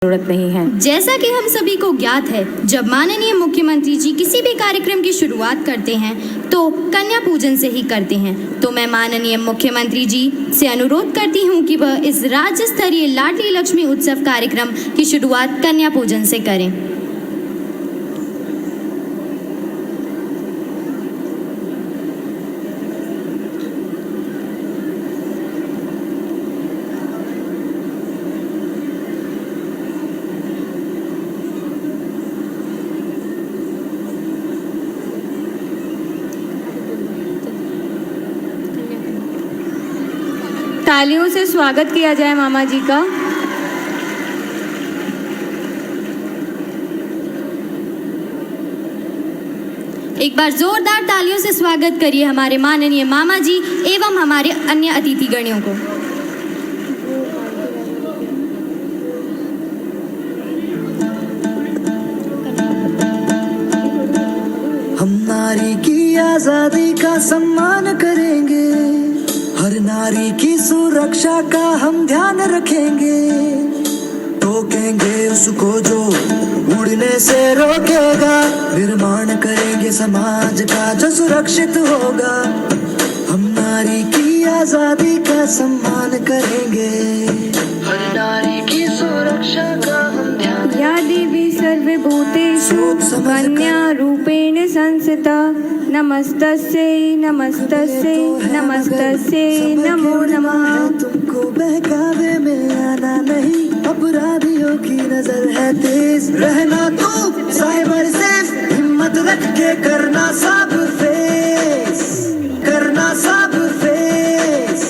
जरूरत नहीं है। जैसा कि हम सभी को ज्ञात है, जब माननीय मुख्यमंत्री जी किसी भी कार्यक्रम की शुरुआत करते हैं तो कन्या पूजन से ही करते हैं। तो मैं माननीय मुख्यमंत्री जी से अनुरोध करती हूं कि वह इस राज्य स्तरीय लाडली लक्ष्मी उत्सव कार्यक्रम की शुरुआत कन्या पूजन से करें। तालियों से स्वागत किया जाए मामा जी का। एक बार जोरदार तालियों से स्वागत करिए हमारे माननीय मामा जी एवं हमारे अन्य अतिथिगणों को। हम नारी की आजादी का सम्मान करेंगे, हर नारी की सुरक्षा का हम ध्यान रखेंगे। रोकेंगे उसको जो उड़ने से रोकेगा, निर्माण करेंगे समाज का जो सुरक्षित होगा। हम नारी की आजादी का सम्मान करेंगे, हर नारी की सुरक्षा का हम ध्यान। या देवी सर्वभूतेषु कन्या रूपेण संस्थिता, नमस्तस्यै नमस्तस्यै नमस्तस्यै नमो नमः। तुमको बहकावे में आना नहीं, अपराधियों की नजर है तेज। रहना तू साइबर सेफ, हिम्मत रख के करना सब फेस, करना सब फेस।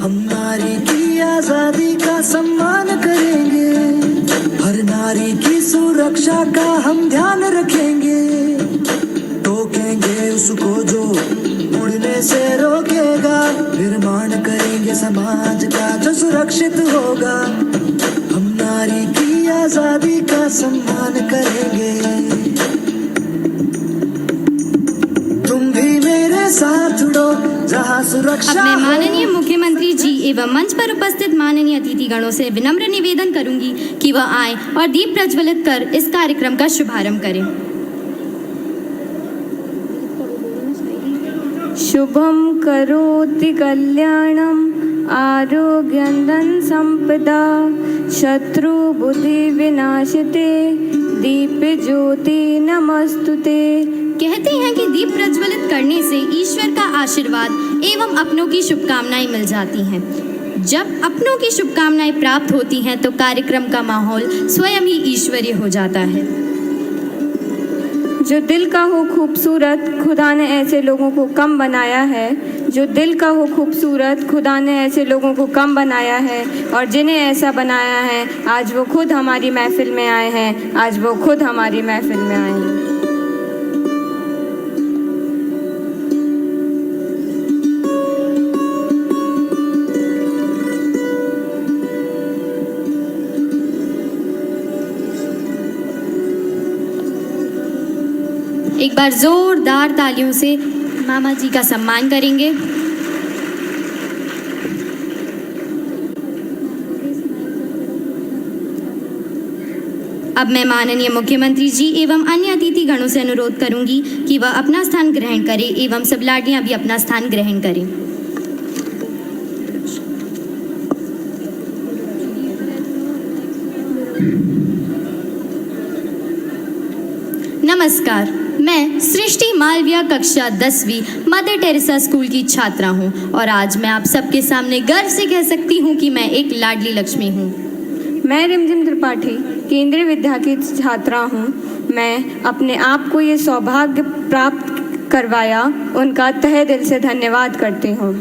हम नारी की आजादी का सम्मान करेंगे, हर नारी की सुरक्षा का हम ध्यान रखेंगे। रोकेंगे उसको जो उड़ने से रोकेगा, निर्माण करेंगे समाज का जो सुरक्षित होगा। हम नारी की आजादी का सम्मान करेंगे। तुम भी मेरे साथ उड़ो जहाँ सुरक्षा। अब मैं माननीय मुख्यमंत्री जी एवं मंच पर उपस्थित माननीय अतिथिगणों से विनम्र निवेदन करूंगी कि वह आए और दीप प्रज्वलित कर इस कार्यक्रम का शुभारंभ करें। शुभम करोति कल्याणम आरोग्यं धन संपदा, शत्रु बुद्धि विनाशिते दीप ज्योति नमस्तुते। कहते हैं कि दीप प्रज्वलित करने से ईश्वर का आशीर्वाद एवं अपनों की शुभकामनाएं मिल जाती हैं। जब अपनों की शुभकामनाएं प्राप्त होती हैं तो कार्यक्रम का माहौल स्वयं ही ईश्वरीय हो जाता है। जो दिल का हो खूबसूरत, खुदा ने ऐसे लोगों को कम बनाया है। जो दिल का हो खूबसूरत, खुदा ने ऐसे लोगों को कम बनाया है। और जिन्हें ऐसा बनाया है, आज वो खुद हमारी महफिल में आए हैं। आज वो खुद हमारी महफिल में आए हैं। एक बार जोरदार तालियों से मामा जी का सम्मान करेंगे। अब मैं माननीय मुख्यमंत्री जी एवं अन्य अतिथिगणों से अनुरोध करूंगी कि वह अपना स्थान ग्रहण करें एवं सब लाडलियां भी अपना स्थान ग्रहण करें। नमस्कार, मैं सृष्टि मालविया कक्षा 10वीं मदर टेरेसा स्कूल की छात्रा हूं और आज मैं आप सबके सामने गर्व से कह सकती हूं कि मैं एक लाडली लक्ष्मी हूं। मैं रिमझिम त्रिपाठी केंद्रीय विद्या की छात्रा हूँ। मैं अपने आप को ये सौभाग्य प्राप्त करवाया, उनका तहे दिल से धन्यवाद करती हूँ।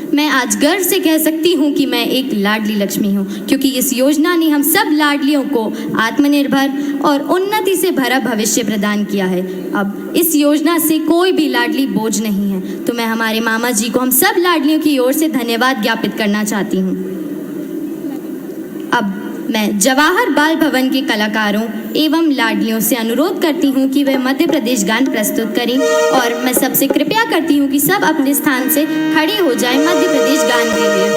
मैं आज गर्व से कह सकती हूँ कि मैं एक लाडली लक्ष्मी हूँ, क्योंकि इस योजना ने हम सब लाडलियों को आत्मनिर्भर और उन्नति से भरा भविष्य प्रदान किया है। अब इस योजना से कोई भी लाडली बोझ नहीं है। तो मैं हमारे मामा जी को हम सब लाडलियों की ओर से धन्यवाद ज्ञापित करना चाहती हूँ। अब मैं जवाहर बाल भवन के कलाकारों एवं लाडलियों से अनुरोध करती हूँ कि वे मध्य प्रदेश गान प्रस्तुत करें और मैं सबसे कृपया करती हूँ कि सब अपने स्थान से खड़े हो जाएं मध्य प्रदेश गान के लिए।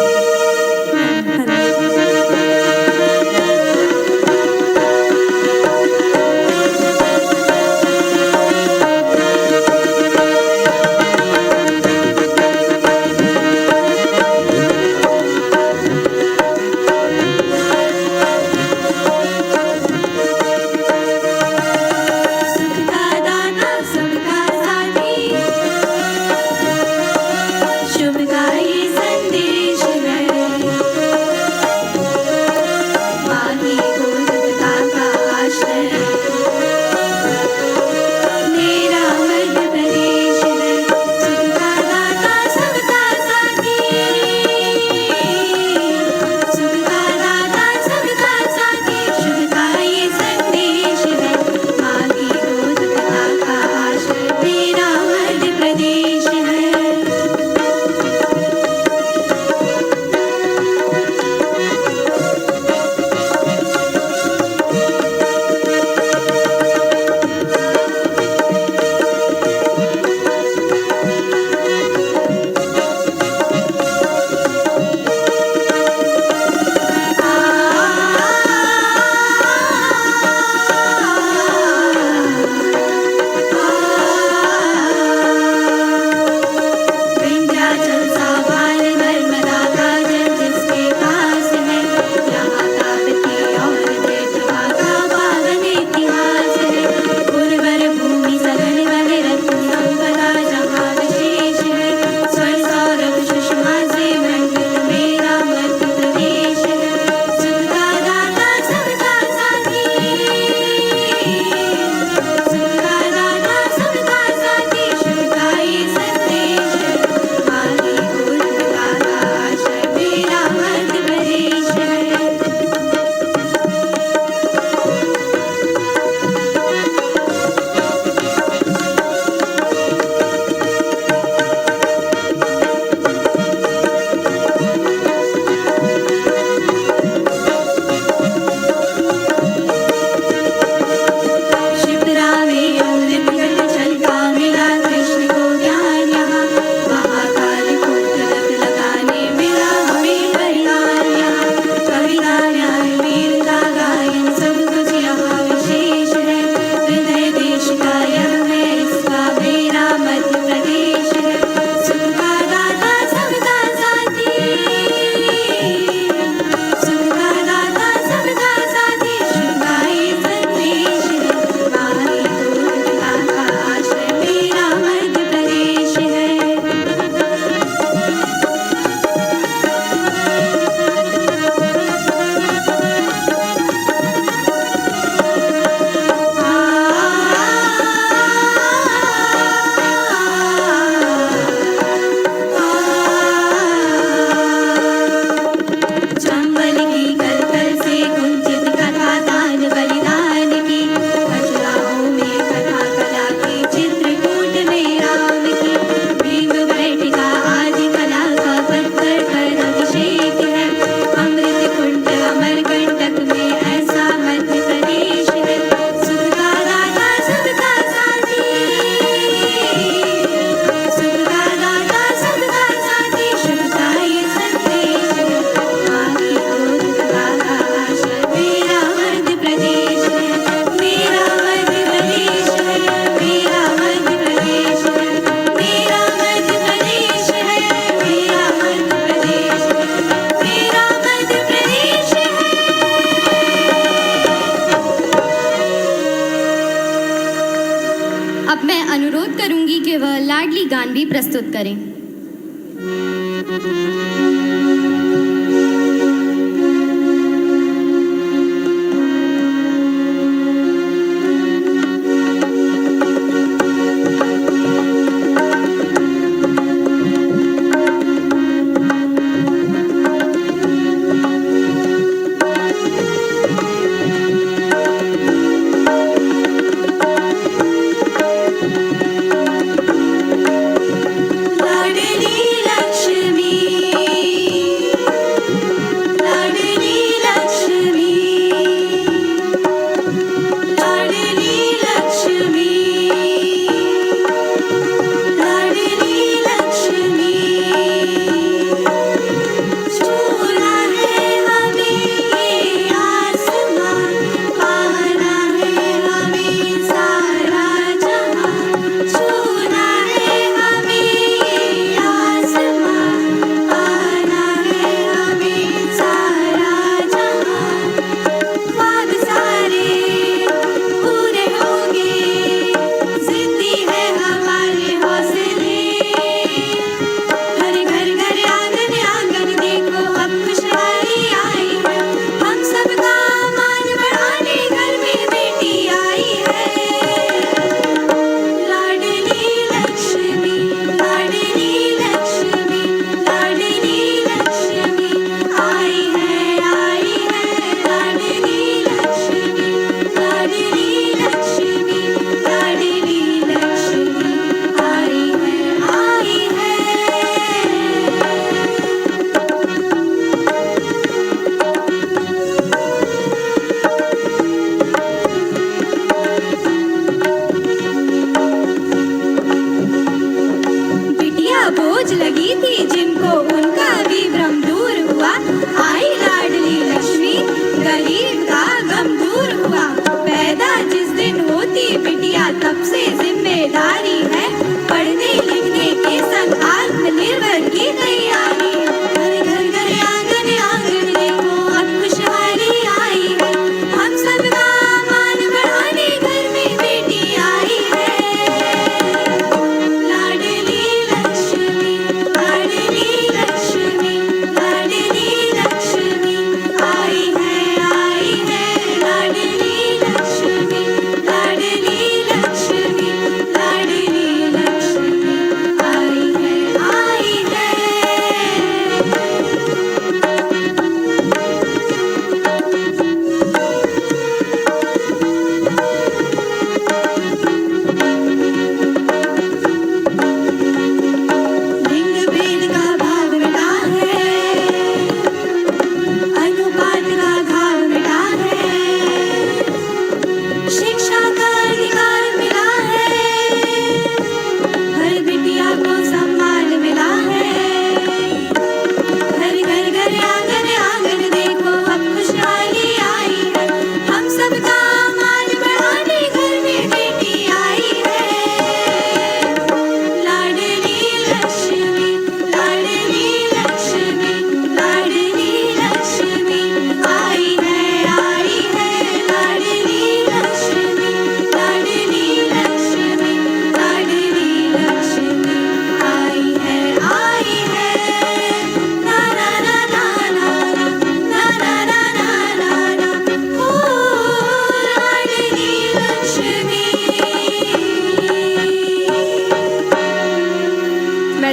अनुरोध करूंगी कि वह लाडली गान भी प्रस्तुत करें।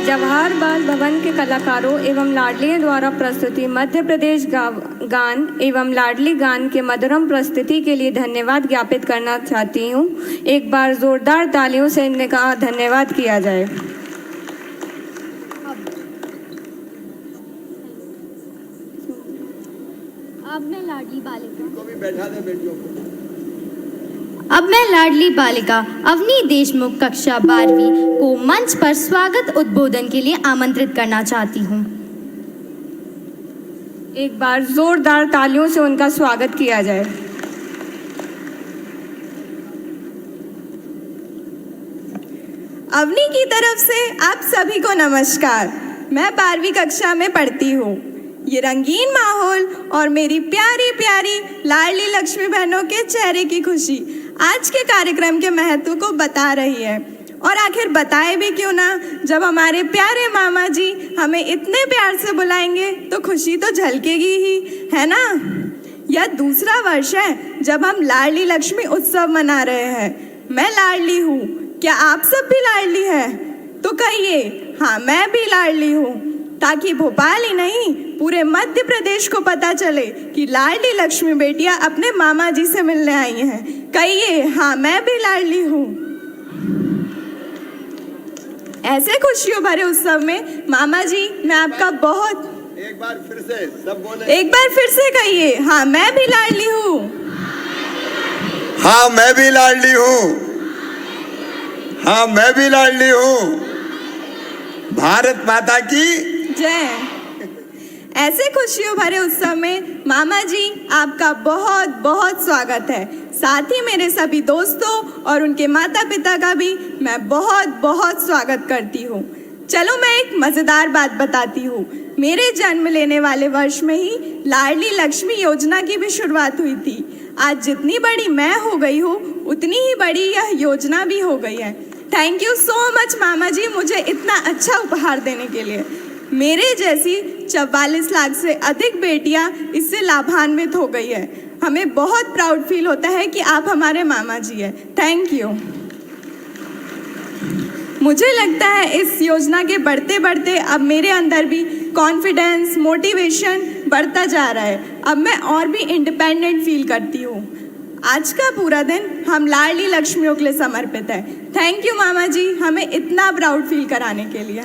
जवाहर बाल भवन के कलाकारों एवं लाडलियों द्वारा प्रस्तुति मध्य प्रदेश गान एवं लाडली गान के मधुरम प्रस्तुति के लिए धन्यवाद ज्ञापित करना चाहती हूँ। एक बार जोरदार तालियों से इनका धन्यवाद किया जाए। अब मैं लाडली बालिका अवनी देशमुख कक्षा 12वीं को मंच पर स्वागत उद्बोधन के लिए आमंत्रित करना चाहती हूँ। एक बार जोरदार तालियों से उनका स्वागत किया जाए। अवनी की तरफ से आप सभी को नमस्कार। मैं 12वीं कक्षा में पढ़ती हूँ। ये रंगीन माहौल और मेरी प्यारी प्यारी लाडली लक्ष्मी बहनों के चेहरे की खुशी आज के कार्यक्रम के महत्व को बता रही है। और आखिर बताए भी क्यों ना, जब हमारे प्यारे मामा जी हमें इतने प्यार से बुलाएंगे तो खुशी तो झलकेगी ही, है ना। यह दूसरा वर्ष है जब हम लाडली लक्ष्मी उत्सव मना रहे हैं। मैं लाडली हूँ, क्या आप सब भी लाडली है? तो कहिए हाँ मैं भी लाडली हूँ, ताकि भोपाल ही नहीं पूरे मध्य प्रदेश को पता चले कि लाडली लक्ष्मी बेटियां अपने मामा जी से मिलने आई हैं। कहिए हाँ मैं भी लाडली हूँ। ऐसे खुशियों भरे उत्सव में मामा जी मैं आपका बहुत एक बार फिर से सब बोले, एक बार फिर से कहिए हाँ मैं भी लाडली हूँ। हाँ मैं भी लाडली हूँ, हाँ मैं भी लाडली हूँ। भारत माता की जय। ऐसे खुशियों भरे उत्सव में मामा जी आपका बहुत बहुत स्वागत है। साथ ही मेरे सभी दोस्तों और उनके माता पिता का भी मैं बहुत बहुत स्वागत करती हूँ। चलो मैं एक मज़ेदार बात बताती हूँ। मेरे जन्म लेने वाले वर्ष में ही लाडली लक्ष्मी योजना की भी शुरुआत हुई थी। आज जितनी बड़ी मैं हो गई हूँ उतनी ही बड़ी यह योजना भी हो गई है। थैंक यू सो मच मामा जी मुझे इतना अच्छा उपहार देने के लिए। मेरे जैसी 44 लाख से अधिक बेटियां इससे लाभान्वित हो गई है। हमें बहुत प्राउड फील होता है कि आप हमारे मामा जी हैं। Thank you. मुझे लगता है इस योजना के बढ़ते बढ़ते अब मेरे अंदर भी कॉन्फिडेंस मोटिवेशन बढ़ता जा रहा है। अब मैं और भी इंडिपेंडेंट फील करती हूँ। आज का पूरा दिन हम लाडली लक्ष्मियों के लिए समर्पित है। थैंक यू मामा जी हमें इतना प्राउड फील कराने के लिए।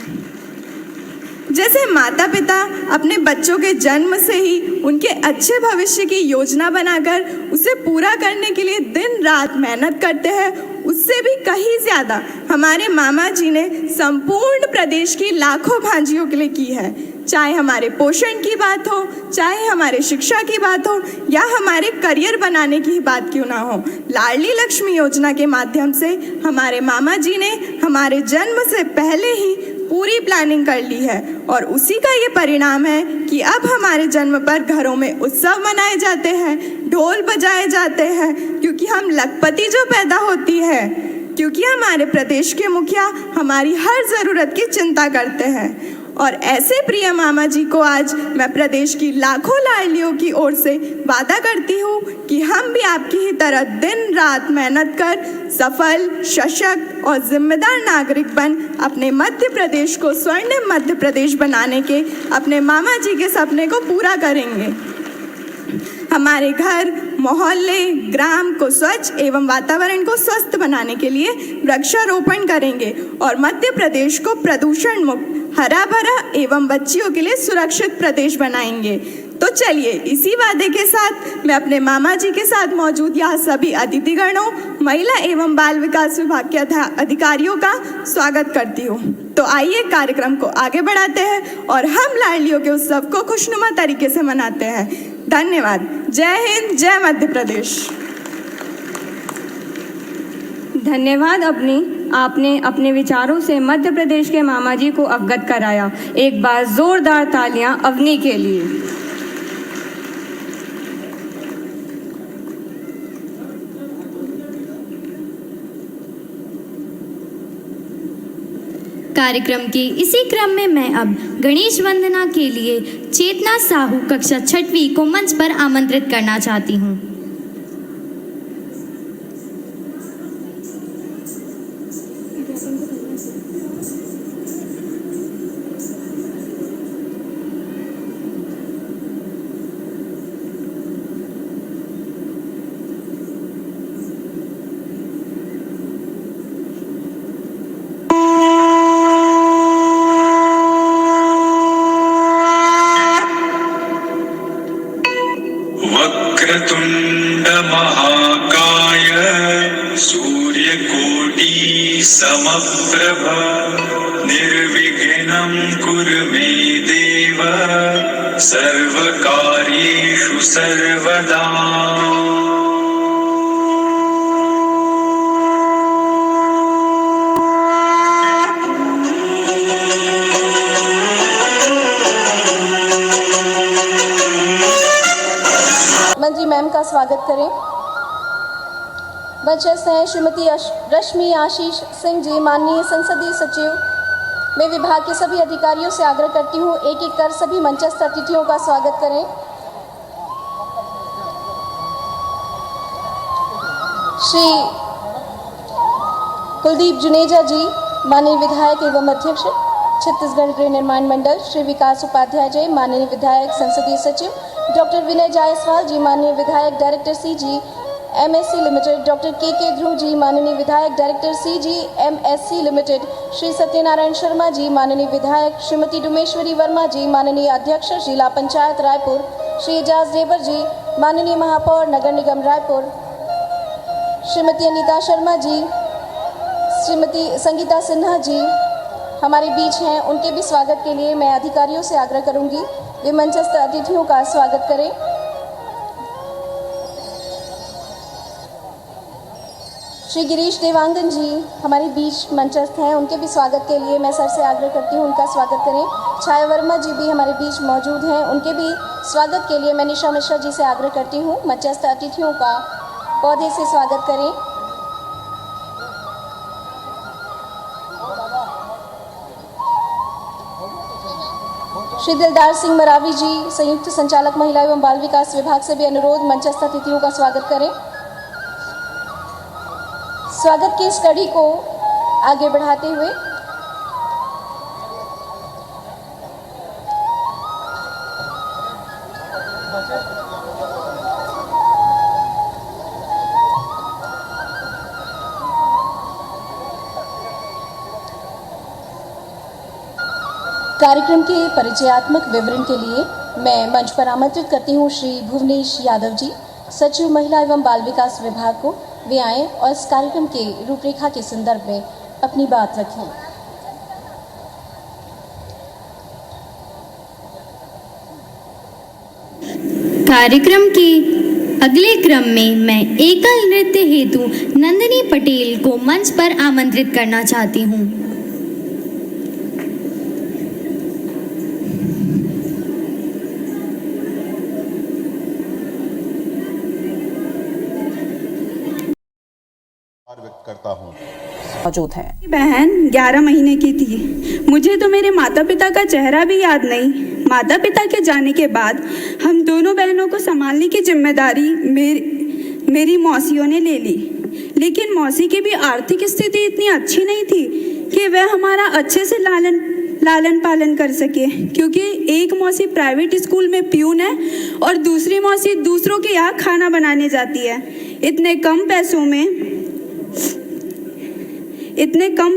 जैसे माता पिता अपने बच्चों के जन्म से ही उनके अच्छे भविष्य की योजना बनाकर उसे पूरा करने के लिए दिन रात मेहनत करते हैं, उससे भी कहीं ज़्यादा हमारे मामा जी ने संपूर्ण प्रदेश की लाखों भांजियों के लिए की है। चाहे हमारे पोषण की बात हो, चाहे हमारे शिक्षा की बात हो या हमारे करियर बनाने की बात क्यों ना हो, लाडली लक्ष्मी योजना के माध्यम से हमारे मामा जी ने हमारे जन्म से पहले ही पूरी प्लानिंग कर ली है। और उसी का ये परिणाम है कि अब हमारे जन्म पर घरों में उत्सव मनाए जाते हैं, ढोल बजाए जाते हैं, क्योंकि हम लखपति जो पैदा होती है, क्योंकि हमारे प्रदेश के मुखिया हमारी हर ज़रूरत की चिंता करते हैं। और ऐसे प्रिय मामा जी को आज मैं प्रदेश की लाखों लाडलियों की ओर से वादा करती हूँ कि हम भी आपकी ही तरह दिन रात मेहनत कर सफल, सशक्त और जिम्मेदार नागरिक बन अपने मध्य प्रदेश को स्वर्णिम मध्य प्रदेश बनाने के अपने मामा जी के सपने को पूरा करेंगे। हमारे घर, मोहल्ले, ग्राम को स्वच्छ एवं वातावरण को स्वस्थ बनाने के लिए वृक्षारोपण करेंगे और मध्य प्रदेश को प्रदूषण मुक्त, हरा भरा एवं बच्चियों के लिए सुरक्षित प्रदेश बनाएंगे। तो चलिए इसी वादे के साथ मैं अपने मामा जी के साथ मौजूद यहाँ सभी अतिथिगणों, महिला एवं बाल विकास विभाग के अधिकारियों का स्वागत करती हूँ। तो आइए कार्यक्रम को आगे बढ़ाते हैं और हम लाडलियों के उत्सव को खुशनुमा तरीके से मनाते हैं। धन्यवाद। जय हिंद, जय मध्य प्रदेश। धन्यवाद आपने अपने विचारों से मध्य प्रदेश के मामा जी को अवगत कराया। एक बार जोरदार तालियां अवनी के लिए। कार्यक्रम के इसी क्रम में मैं अब गणेश वंदना के लिए चेतना साहू कक्षा 6वीं को मंच पर आमंत्रित करना चाहती हूँ। वक्रतुण्ड महाकाय सूर्यकोटि समप्रभ निर्विघ्नं कुरु मे देव सर्वकार्येषु सर्वदा। जी मैम का स्वागत करें। मंचस्थ हैं श्रीमती रश्मि आशीष सिंह जी, माननीय संसदीय सचिव। मैं विभाग के सभी अधिकारियों से आग्रह करती हूँ एक एक कर सभी मंचस्थ अतिथियों का स्वागत करें। श्री कुलदीप जुनेजा जी, माननीय विधायक एवं अध्यक्ष छत्तीसगढ़ गृह निर्माण मंडल। श्री विकास उपाध्याय जी, माननीय विधायक संसदीय सचिव। डॉक्टर विनय जायसवाल जी, माननीय विधायक director CG MSC limited. Doctor K Dhruv ji, माननीय विधायक director CG MSC limited. Shri Satyanarayan Sharma ji, माननीय विधायक। श्रीमती डुमेश्वरी वर्मा जी, माननीय अध्यक्ष जिला पंचायत रायपुर। श्री एजाज देवर जी, माननीय महापौर नगर निगम रायपुर। श्रीमती अनीता शर्मा जी, श्रीमती संगीता सिन्हा जी हमारे बीच हैं, उनके भी स्वागत के लिए मैं अधिकारियों से आग्रह करूंगी वे मंचस्थ अतिथियों का स्वागत करें। श्री गिरीश देवांगन जी हमारे बीच मंचस्थ हैं, उनके भी स्वागत के लिए मैं सर से आग्रह करती हूँ उनका स्वागत करें। छाया वर्मा जी भी हमारे बीच मौजूद हैं, उनके भी स्वागत के लिए मैं निशा मिश्रा जी से आग्रह करती हूँ मंचस्थ अतिथियों का पौधे से स्वागत करें। श्री दिलदार सिंह मरावी जी, संयुक्त संचालक महिला एवं बाल विकास विभाग से भी अनुरोध मंचस्थ अतिथियों का स्वागत करें। स्वागत की इस कड़ी को आगे बढ़ाते हुए कार्यक्रम के परिचयात्मक विवरण के लिए मैं मंच पर आमंत्रित करती हूँ श्री भुवनेश यादव जी, सचिव महिला एवं बाल विकास विभाग को। वे आएँ और इस कार्यक्रम के रूपरेखा के संदर्भ में अपनी बात रखें। कार्यक्रम के अगले क्रम में मैं एकल नृत्य हेतु नंदिनी पटेल को मंच पर आमंत्रित करना चाहती हूँ। करता हूँ। मौजूद है। बहन 11 महीने की थी। मुझे तो मेरे माता पिता का चेहरा भी याद नहीं। माता पिता के जाने के बाद हम दोनों बहनों को संभालने की जिम्मेदारी मेरी मौसियों ने ले ली, लेकिन मौसी की भी आर्थिक स्थिति इतनी अच्छी नहीं थी कि वह हमारा अच्छे से लालन पालन कर सके, क्योंकि एक मौसी प्राइवेट स्कूल में प्यून है और दूसरी मौसी दूसरों के यहाँ खाना बनाने जाती है। इतने कम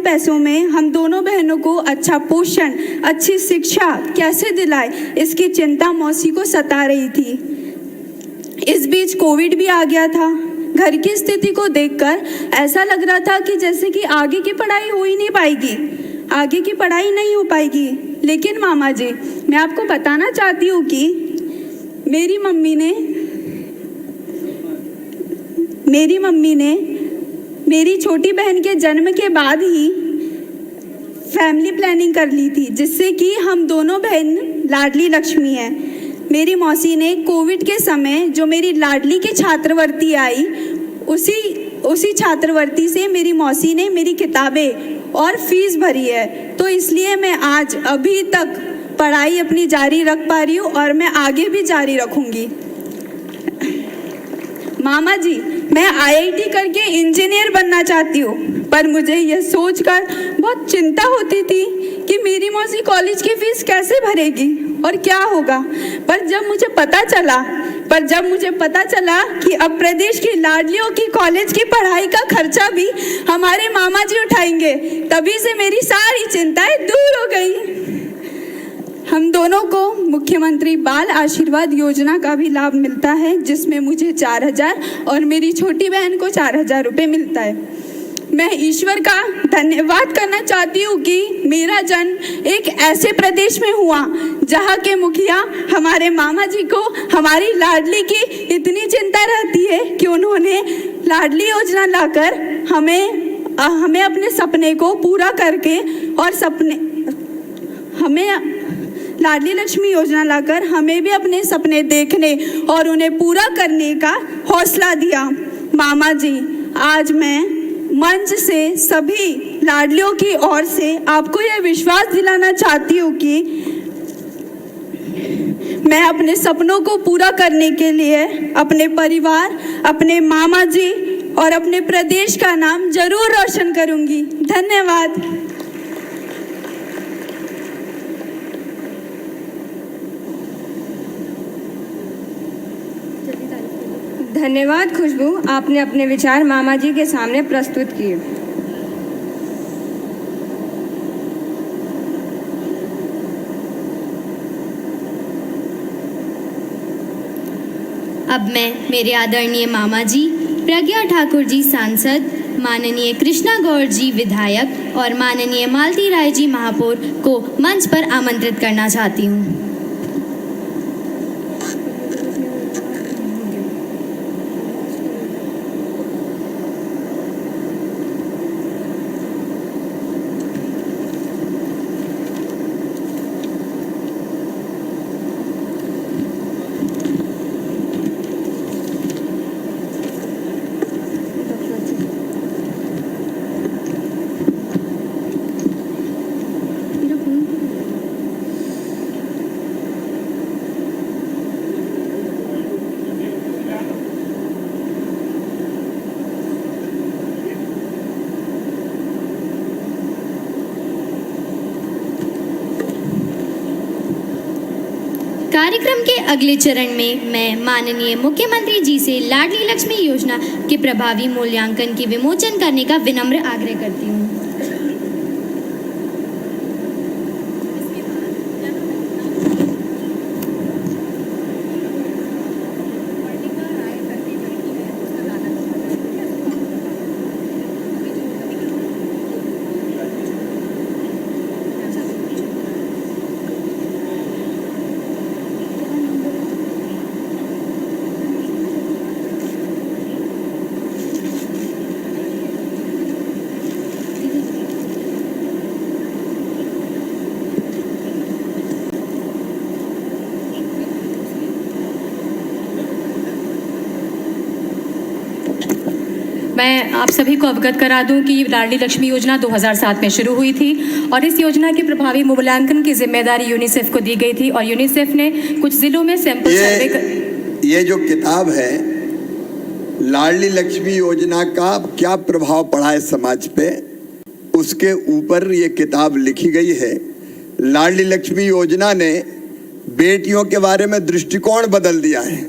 पैसों में हम दोनों बहनों को अच्छा पोषण, अच्छी शिक्षा कैसे दिलाए, इसकी चिंता मौसी को सता रही थी। इस बीच कोविड भी आ गया था। घर की स्थिति को देखकर ऐसा लग रहा था कि जैसे कि आगे की पढ़ाई नहीं हो पाएगी। लेकिन मामा जी, मैं आपको बताना चाहती हूँ कि मेरी मम्मी ने मेरी छोटी बहन के जन्म के बाद ही फैमिली प्लानिंग कर ली थी, जिससे कि हम दोनों बहन लाडली लक्ष्मी हैं। मेरी मौसी ने कोविड के समय जो मेरी लाडली की छात्रवृत्ति आई, उसी छात्रवृत्ति से मेरी मौसी ने मेरी किताबें और फीस भरी है। तो इसलिए मैं आज अभी तक पढ़ाई अपनी जारी रख पा रही हूँ और मैं आगे भी जारी रखूँगी। मामा जी, मैं IIT करके इंजीनियर बनना चाहती हूँ, पर मुझे यह सोचकर बहुत चिंता होती थी कि मेरी मौसी कॉलेज की फीस कैसे भरेगी और क्या होगा। पर जब मुझे पता चला कि अब प्रदेश की लाडलियों की कॉलेज की पढ़ाई का खर्चा भी हमारे मामा जी उठाएंगे, तभी से मेरी सारी चिंताएं दूर हो गई। हम दोनों को मुख्यमंत्री बाल आशीर्वाद योजना का भी लाभ मिलता है, जिसमें मुझे 4,000 और मेरी छोटी बहन को 4,000 रुपये मिलता है। मैं ईश्वर का धन्यवाद करना चाहती हूँ कि मेरा जन्म एक ऐसे प्रदेश में हुआ जहाँ के मुखिया हमारे मामा जी को हमारी लाडली की इतनी चिंता रहती है कि उन्होंने लाडली योजना लाकर हमें अपने सपने को पूरा करके और हमें लाडली लक्ष्मी योजना लाकर हमें भी अपने सपने देखने और उन्हें पूरा करने का हौसला दिया। मामा जी, आज मैं मंच से सभी लाडलियों की ओर से आपको यह विश्वास दिलाना चाहती हूँ कि मैं अपने सपनों को पूरा करने के लिए अपने परिवार, अपने मामा जी और अपने प्रदेश का नाम जरूर रोशन करूंगी। धन्यवाद। धन्यवाद खुशबू, आपने अपने विचार मामा जी के सामने प्रस्तुत किए। अब मैं मेरे आदरणीय मामा जी प्रज्ञा ठाकुर जी सांसद, माननीय कृष्णा गौर जी विधायक और माननीय मालती राय जी महापौर को मंच पर आमंत्रित करना चाहती हूँ। कार्यक्रम के अगले चरण में मैं माननीय मुख्यमंत्री जी से लाडली लक्ष्मी योजना के प्रभावी मूल्यांकन की विमोचन करने का विनम्र आग्रह करती हूँ। मैं आप सभी को अवगत करा दूं कि लाडली लक्ष्मी योजना 2007 में शुरू हुई थी और इस योजना के प्रभावी मूल्यांकन की जिम्मेदारी यूनिसेफ को दी गई थी और यूनिसेफ ने कुछ जिलों में सैंपल सर्वे ये जो किताब है लाडली लक्ष्मी योजना का क्या प्रभाव पड़ा है समाज पे, उसके ऊपर ये किताब लिखी गई है। लाडली लक्ष्मी योजना ने बेटियों के बारे में दृष्टिकोण बदल दिया है।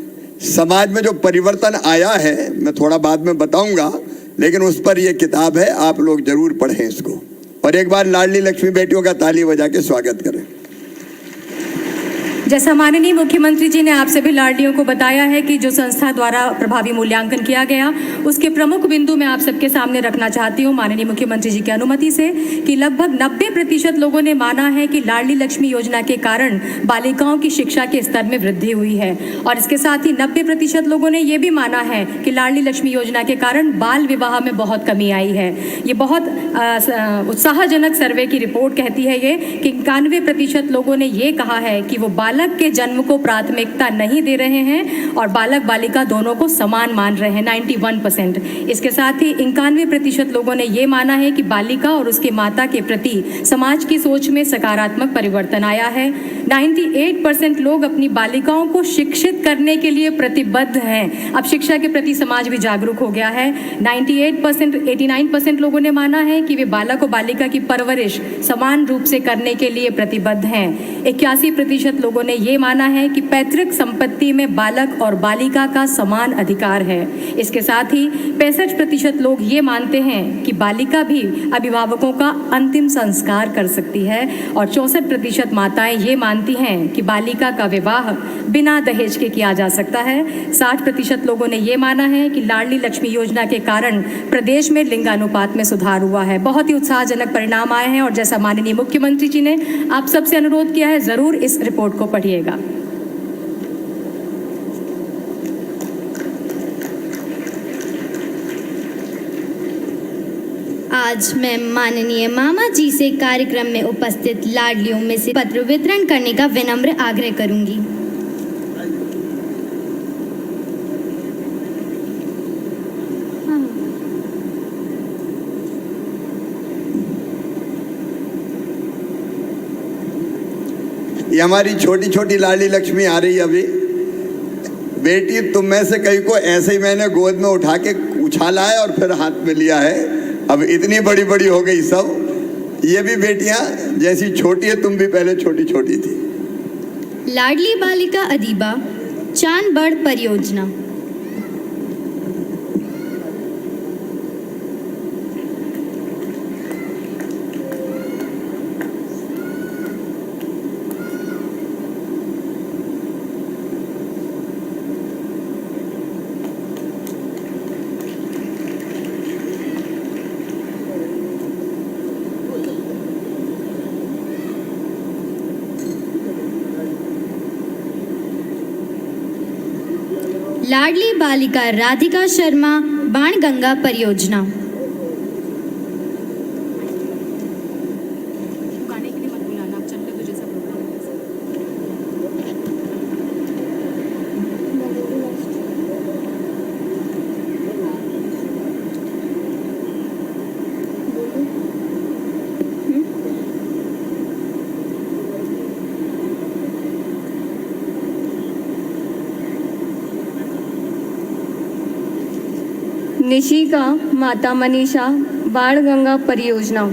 समाज में जो परिवर्तन आया है मैं थोड़ा बाद में बताऊंगा, लेकिन उस पर यह किताब है, आप लोग जरूर पढ़ें इसको और एक बार लाडली लक्ष्मी बेटियों का ताली बजा के स्वागत करें। जैसा माननीय मुख्यमंत्री जी ने आप सभी लाडलियों को बताया है कि जो संस्था द्वारा प्रभावी मूल्यांकन किया गया उसके प्रमुख बिंदु मैं आप सबके सामने रखना चाहती हूं माननीय मुख्यमंत्री जी की अनुमति से कि लगभग 90% लोगों ने माना है कि लाडली लक्ष्मी योजना के कारण बालिकाओं की शिक्षा के स्तर में वृद्धि हुई है और इसके साथ ही 90% लोगों ने ये भी माना है कि लाडली लक्ष्मी योजना के कारण बाल विवाह में बहुत कमी आई है। ये बहुत उत्साहजनक सर्वे की रिपोर्ट कहती है ये कि 91% लोगों ने ये कहा है कि वो बालक के जन्म को प्राथमिकता नहीं दे रहे हैं और बालक बालिका दोनों को समान मान रहे हैं 91%। इसके साथ ही 91% लोगों ने ये माना है कि बालिका और उसके माता के प्रति समाज की सोच में सकारात्मक परिवर्तन आया है। 98% लोग अपनी बालिकाओं को शिक्षित करने के लिए प्रतिबद्ध हैं। अब शिक्षा के प्रति समाज भी जागरूक हो गया है। 89% लोगों ने माना है कि वे बालक और बालिका की परवरिश समान रूप से करने के लिए प्रतिबद्ध हैं। 81% लोगों ने ये माना है कि पैतृक संपत्ति में बालक और बालिका का समान अधिकार है। इसके साथ ही 65% लोग ये मानते हैं कि बालिका भी अभिभावकों का अंतिम संस्कार कर सकती है और 64% माताएं ये मानती हैं कि बालिका का विवाह बिना दहेज के किया जा सकता है। 60% लोगों ने ये माना है कि लाडली लक्ष्मी योजना के कारण प्रदेश में लिंगानुपात में सुधार हुआ है। बहुत ही उत्साहजनक परिणाम आए हैं और जैसा माननीय मुख्यमंत्री जी ने आप सबसे अनुरोध किया है, जरूर इस रिपोर्ट को पढ़िएगा। आज मैं माननीय मामा जी से कार्यक्रम में उपस्थित लाडलियों में से पत्र वितरण करने का विनम्र आग्रह करूंगी। ये हमारी छोटी छोटी लाडली लक्ष्मी आ रही है अभी। बेटी तुम में से कई को ऐसे ही मैंने गोद में उठा के उछाला है और फिर हाथ में लिया है। अब इतनी बड़ी बड़ी हो गई सब। ये भी बेटियां जैसी छोटी है, तुम भी पहले छोटी छोटी थी। लाडली बालिका अदीबा चांदबड़ परियोजना। लाडली बालिका राधिका शर्मा बाणगंगा परियोजना। निशिका माता मनीषा बाणगंगा परियोजना।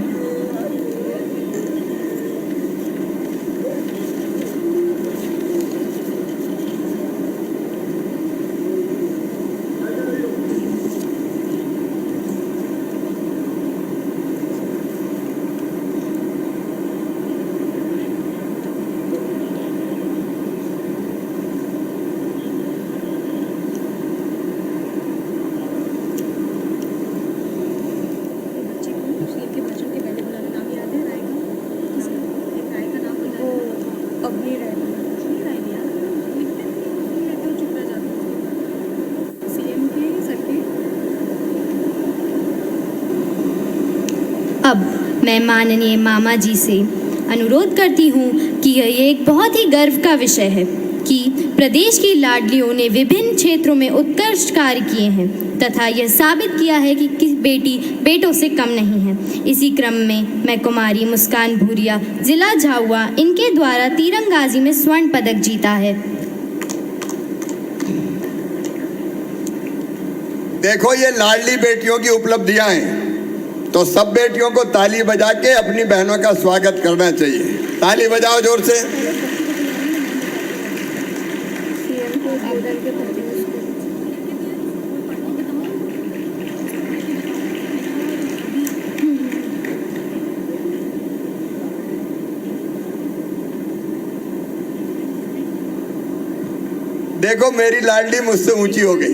अब मैं माननीय मामा जी से अनुरोध करती हूँ कि यह एक बहुत ही गर्व का विषय है कि प्रदेश की लाडलियों ने विभिन्न क्षेत्रों में उत्कृष्ट कार्य किए हैं तथा यह साबित किया है कि बेटी बेटों से कम नहीं है। इसी क्रम में मैं कुमारी मुस्कान भूरिया जिला झाबुआ इनके द्वारा तीरंदाजी में स्वर्ण पदक जीता है। देखो ये लाडली बेटियों की उपलब्धियां हैं, तो सब बेटियों को ताली बजा के अपनी बहनों का स्वागत करना चाहिए। ताली बजाओ जोर से। देखो मेरी लाडली मुझसे ऊंची हो गई।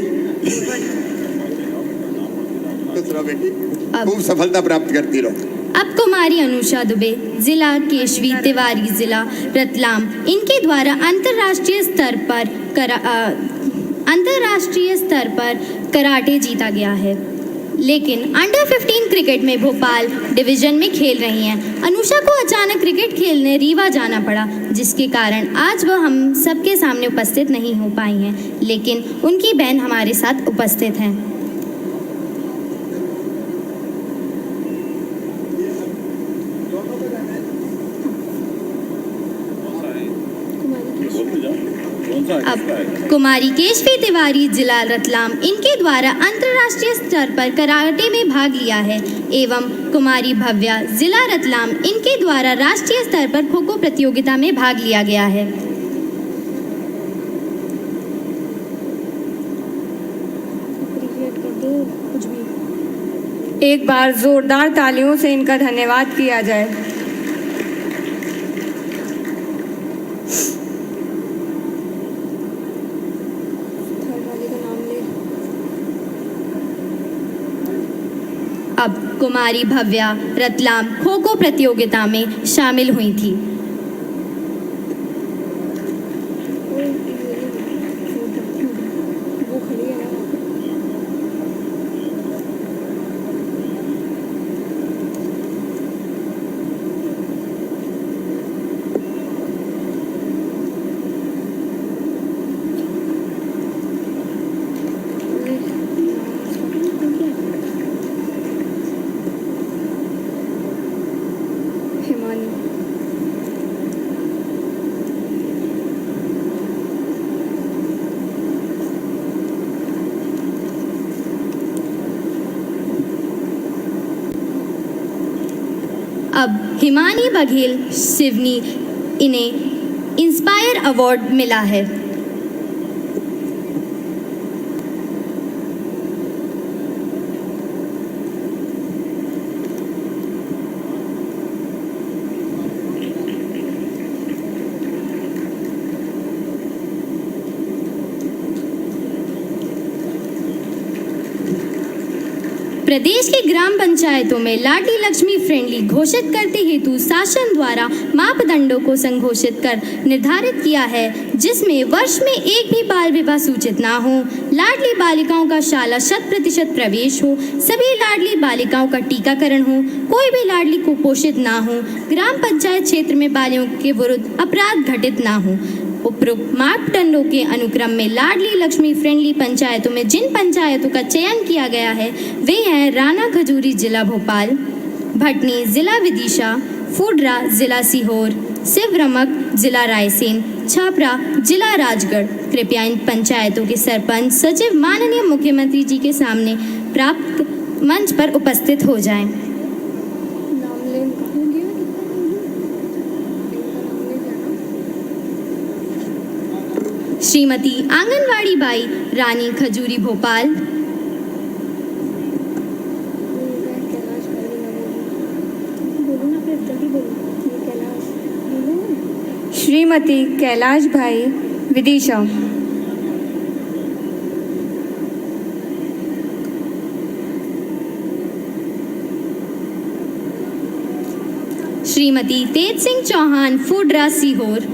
दूसरा बेटी खूब सफलता प्राप्त करती रहो। अब कुमारी अनुषा दुबे जिला केशवी तिवारी जिला रतलाम इनके द्वारा अंतर्राष्ट्रीय स्तर पर कराटे जीता गया है, लेकिन अंडर 15 क्रिकेट में भोपाल डिवीजन में खेल रही हैं। अनुषा को अचानक क्रिकेट खेलने रीवा जाना पड़ा, जिसके कारण आज वह हम सबके सामने उपस्थित नहीं हो पाई हैं, लेकिन उनकी बहन हमारे साथ उपस्थित हैं। अब कुमारी केशवी तिवारी जिला रतलाम इनके द्वारा अंतर्राष्ट्रीय स्तर पर कराटे में भाग लिया है एवं कुमारी भव्या जिला रतलाम इनके द्वारा राष्ट्रीय स्तर पर खो खो प्रतियोगिता में भाग लिया गया है। एक बार जोरदार तालियों से इनका धन्यवाद किया जाए। अब कुमारी भव्या रतलाम खो खो प्रतियोगिता में शामिल हुई थी। अब हिमानी बघेल सिवनी इन्हें इंस्पायर अवार्ड मिला है। प्रदेश के ग्राम पंचायतों में लाडली लक्ष्मी फ्रेंडली घोषित करते हेतु शासन द्वारा मापदंडों को संघोषित कर निर्धारित किया है, जिसमें वर्ष में एक भी बाल विवाह सूचित ना हो, लाडली बालिकाओं का शाला 100% प्रवेश हो, सभी लाडली बालिकाओं का टीकाकरण हो, कोई भी लाडली कुपोषित ना हो, ग्राम पंचायत क्षेत्र में बालियों के विरुद्ध अपराध घटित ना हो। उपरोक्त मापदंडों के अनुक्रम में लाडली लक्ष्मी फ्रेंडली पंचायतों में जिन पंचायतों का चयन किया गया है वे हैं राना खजूरी जिला भोपाल, भटनी जिला विदिशा, फुडरा जिला सीहोर, शिवरमक जिला रायसेन, छापरा जिला राजगढ़। कृपया इन पंचायतों के सरपंच सचिव माननीय मुख्यमंत्री जी के सामने प्राप्त मंच पर उपस्थित हो जाएं। श्रीमती आंगनवाड़ी बाई रानी खजूरी भोपाल, श्रीमती कैलाश भाई विदिशा, श्रीमती तेज सिंह चौहान फुडरा सीहोर,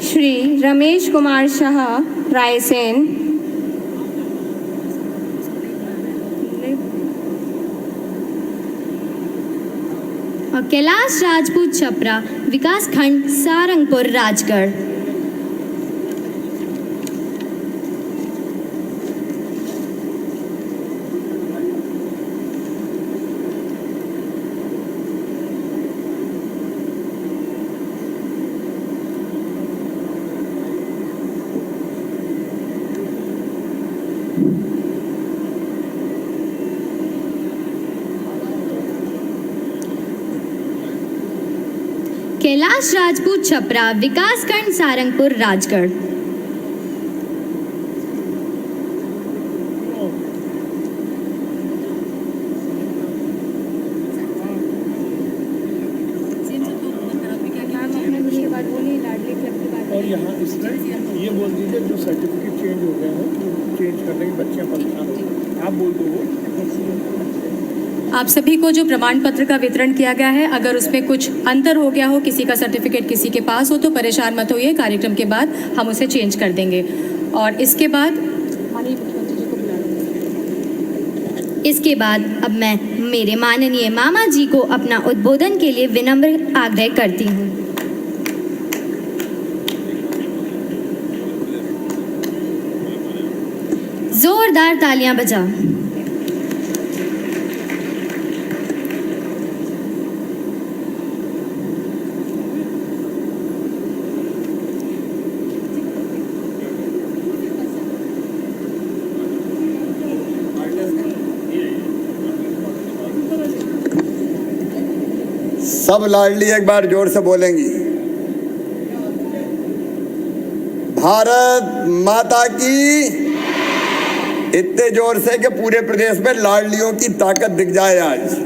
श्री रमेश कुमार शाह रायसेन, और कैलाश राजपूत छपरा विकास खंड सारंगपुर राजगढ़। कैलाश राजपूत छपरा विकासखंड सारंगपुर राजगढ़। और यहाँ इसमें ये बोल दीजिए जो सर्टिफिकेट चेंज हो गए हैं वो चेंज करने की बच्चियाँ परेशान हो गई, आप बोल दो वो। आप सभी को जो प्रमाण पत्र का वितरण किया गया है, अगर उसमें कुछ अंतर हो गया हो, किसी का सर्टिफिकेट किसी के पास हो तो परेशान मत होइए, कार्यक्रम के बाद हम उसे चेंज कर देंगे। और इसके बाद अब मैं मेरे माननीय मामा जी को अपना उद्बोधन के लिए विनम्र आग्रह करती हूँ। जोरदार तालियां बजा। सब लाडली एक बार जोर से बोलेंगी, भारत माता की, इतने जोर से कि पूरे प्रदेश में लाडलियों की ताकत दिख जाए। आज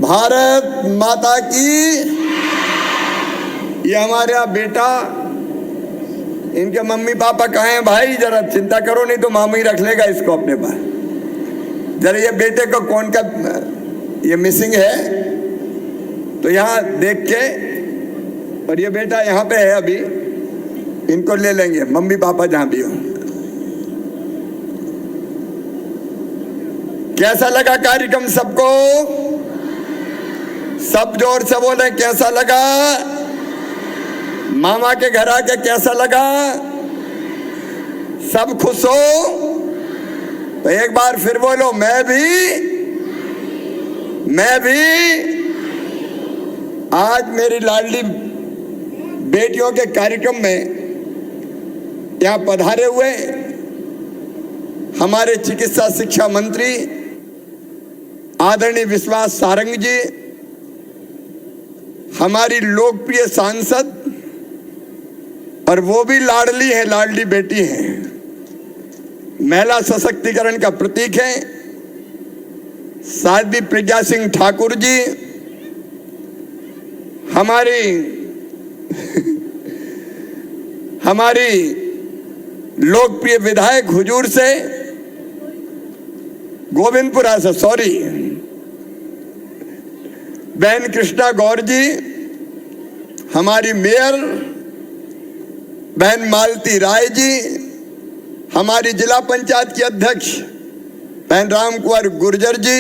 भारत माता की। ये हमारे यहाँ बेटा, इनके मम्मी पापा कहाँ हैं भाई? जरा चिंता करो, नहीं तो मामू ही रख लेगा इसको अपने पास। जरा ये बेटे को कौन का ये मिसिंग है तो यहाँ देख के, और ये बेटा यहाँ पे है अभी, इनको ले लेंगे मम्मी पापा जहां भी हो। कैसा लगा कार्यक्रम सबको? सब जोर से बोले कैसा लगा? मामा के घर आके कैसा लगा? सब खुश हो तो एक बार फिर बोलो, मैं भी। आज मेरी लाडली बेटियों के कार्यक्रम में यहाँ पधारे हुए हमारे चिकित्सा शिक्षा मंत्री आदरणीय विश्वास सारंग जी, हमारी लोकप्रिय सांसद और वो भी लाडली है, लाडली बेटी है, महिला सशक्तिकरण का प्रतीक है साध्वी प्रज्ञा सिंह ठाकुर जी, हमारी लोकप्रिय विधायक हुजूर से गोविंदपुरा से बहन कृष्णा गौर जी, हमारी मेयर बहन मालती राय जी, हमारी जिला पंचायत की अध्यक्ष बहन राम कुंवर गुर्जर जी,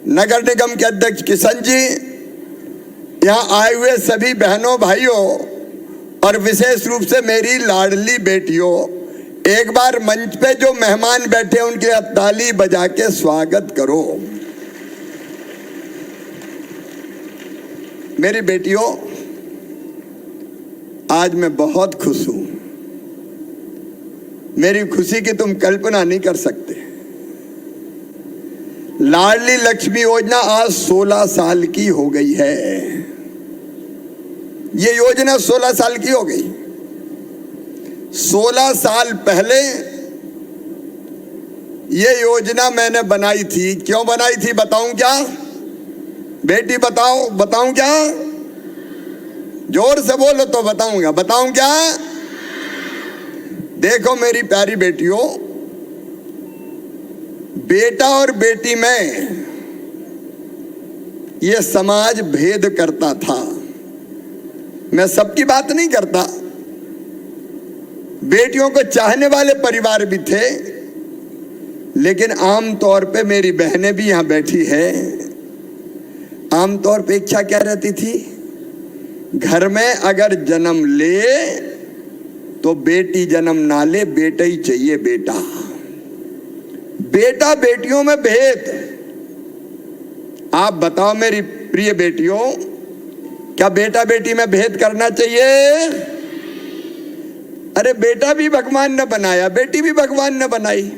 नगर निगम के अध्यक्ष किशन जी, यहाँ आए हुए सभी बहनों भाइयों और विशेष रूप से मेरी लाडली बेटियों, एक बार मंच पे जो मेहमान बैठे उनके ताली बजा के स्वागत करो। मेरी बेटियों, आज मैं बहुत खुश हूं। मेरी खुशी की तुम कल्पना नहीं कर सकते। लाडली लक्ष्मी योजना आज 16 साल की हो गई है। ये योजना 16 साल की हो गई। 16 साल पहले ये योजना मैंने बनाई थी। क्यों बनाई थी बताऊं क्या? बेटी बताऊं क्या? जोर से बोलो तो बताऊं क्या? देखो मेरी प्यारी बेटियों, बेटा और बेटी में ये समाज भेद करता था। मैं सबकी बात नहीं करता, बेटियों को चाहने वाले परिवार भी थे, लेकिन आमतौर पे मेरी बहनें भी यहां बैठी है, आमतौर पे इच्छा क्या रहती थी? घर में अगर जन्म ले तो बेटी जन्म ना ले, बेटा ही चाहिए। बेटा बेटियों में भेद। आप बताओ मेरी प्रिय बेटियों, क्या बेटा बेटी में भेद करना चाहिए? अरे बेटा भी भगवान ने बनाया, बेटी भी भगवान ने बनाई।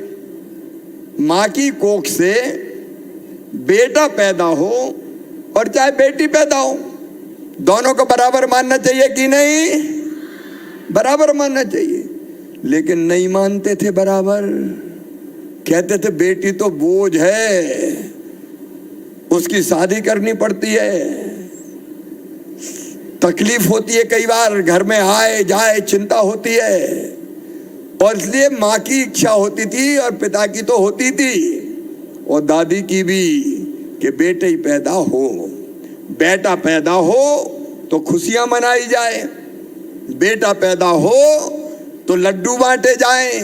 मां की कोख से बेटा पैदा हो और चाहे बेटी पैदा हो, दोनों को बराबर मानना चाहिए कि नहीं? बराबर मानना चाहिए। लेकिन नहीं मानते थे बराबर। कहते थे बेटी तो बोझ है, उसकी शादी करनी पड़ती है, तकलीफ होती है, कई बार घर में आए जाए चिंता होती है। और इसलिए माँ की इच्छा होती थी और पिता की तो होती थी और दादी की भी कि बेटे ही पैदा हो। बेटा पैदा हो तो खुशियां मनाई जाए, बेटा पैदा हो तो लड्डू बांटे जाएं,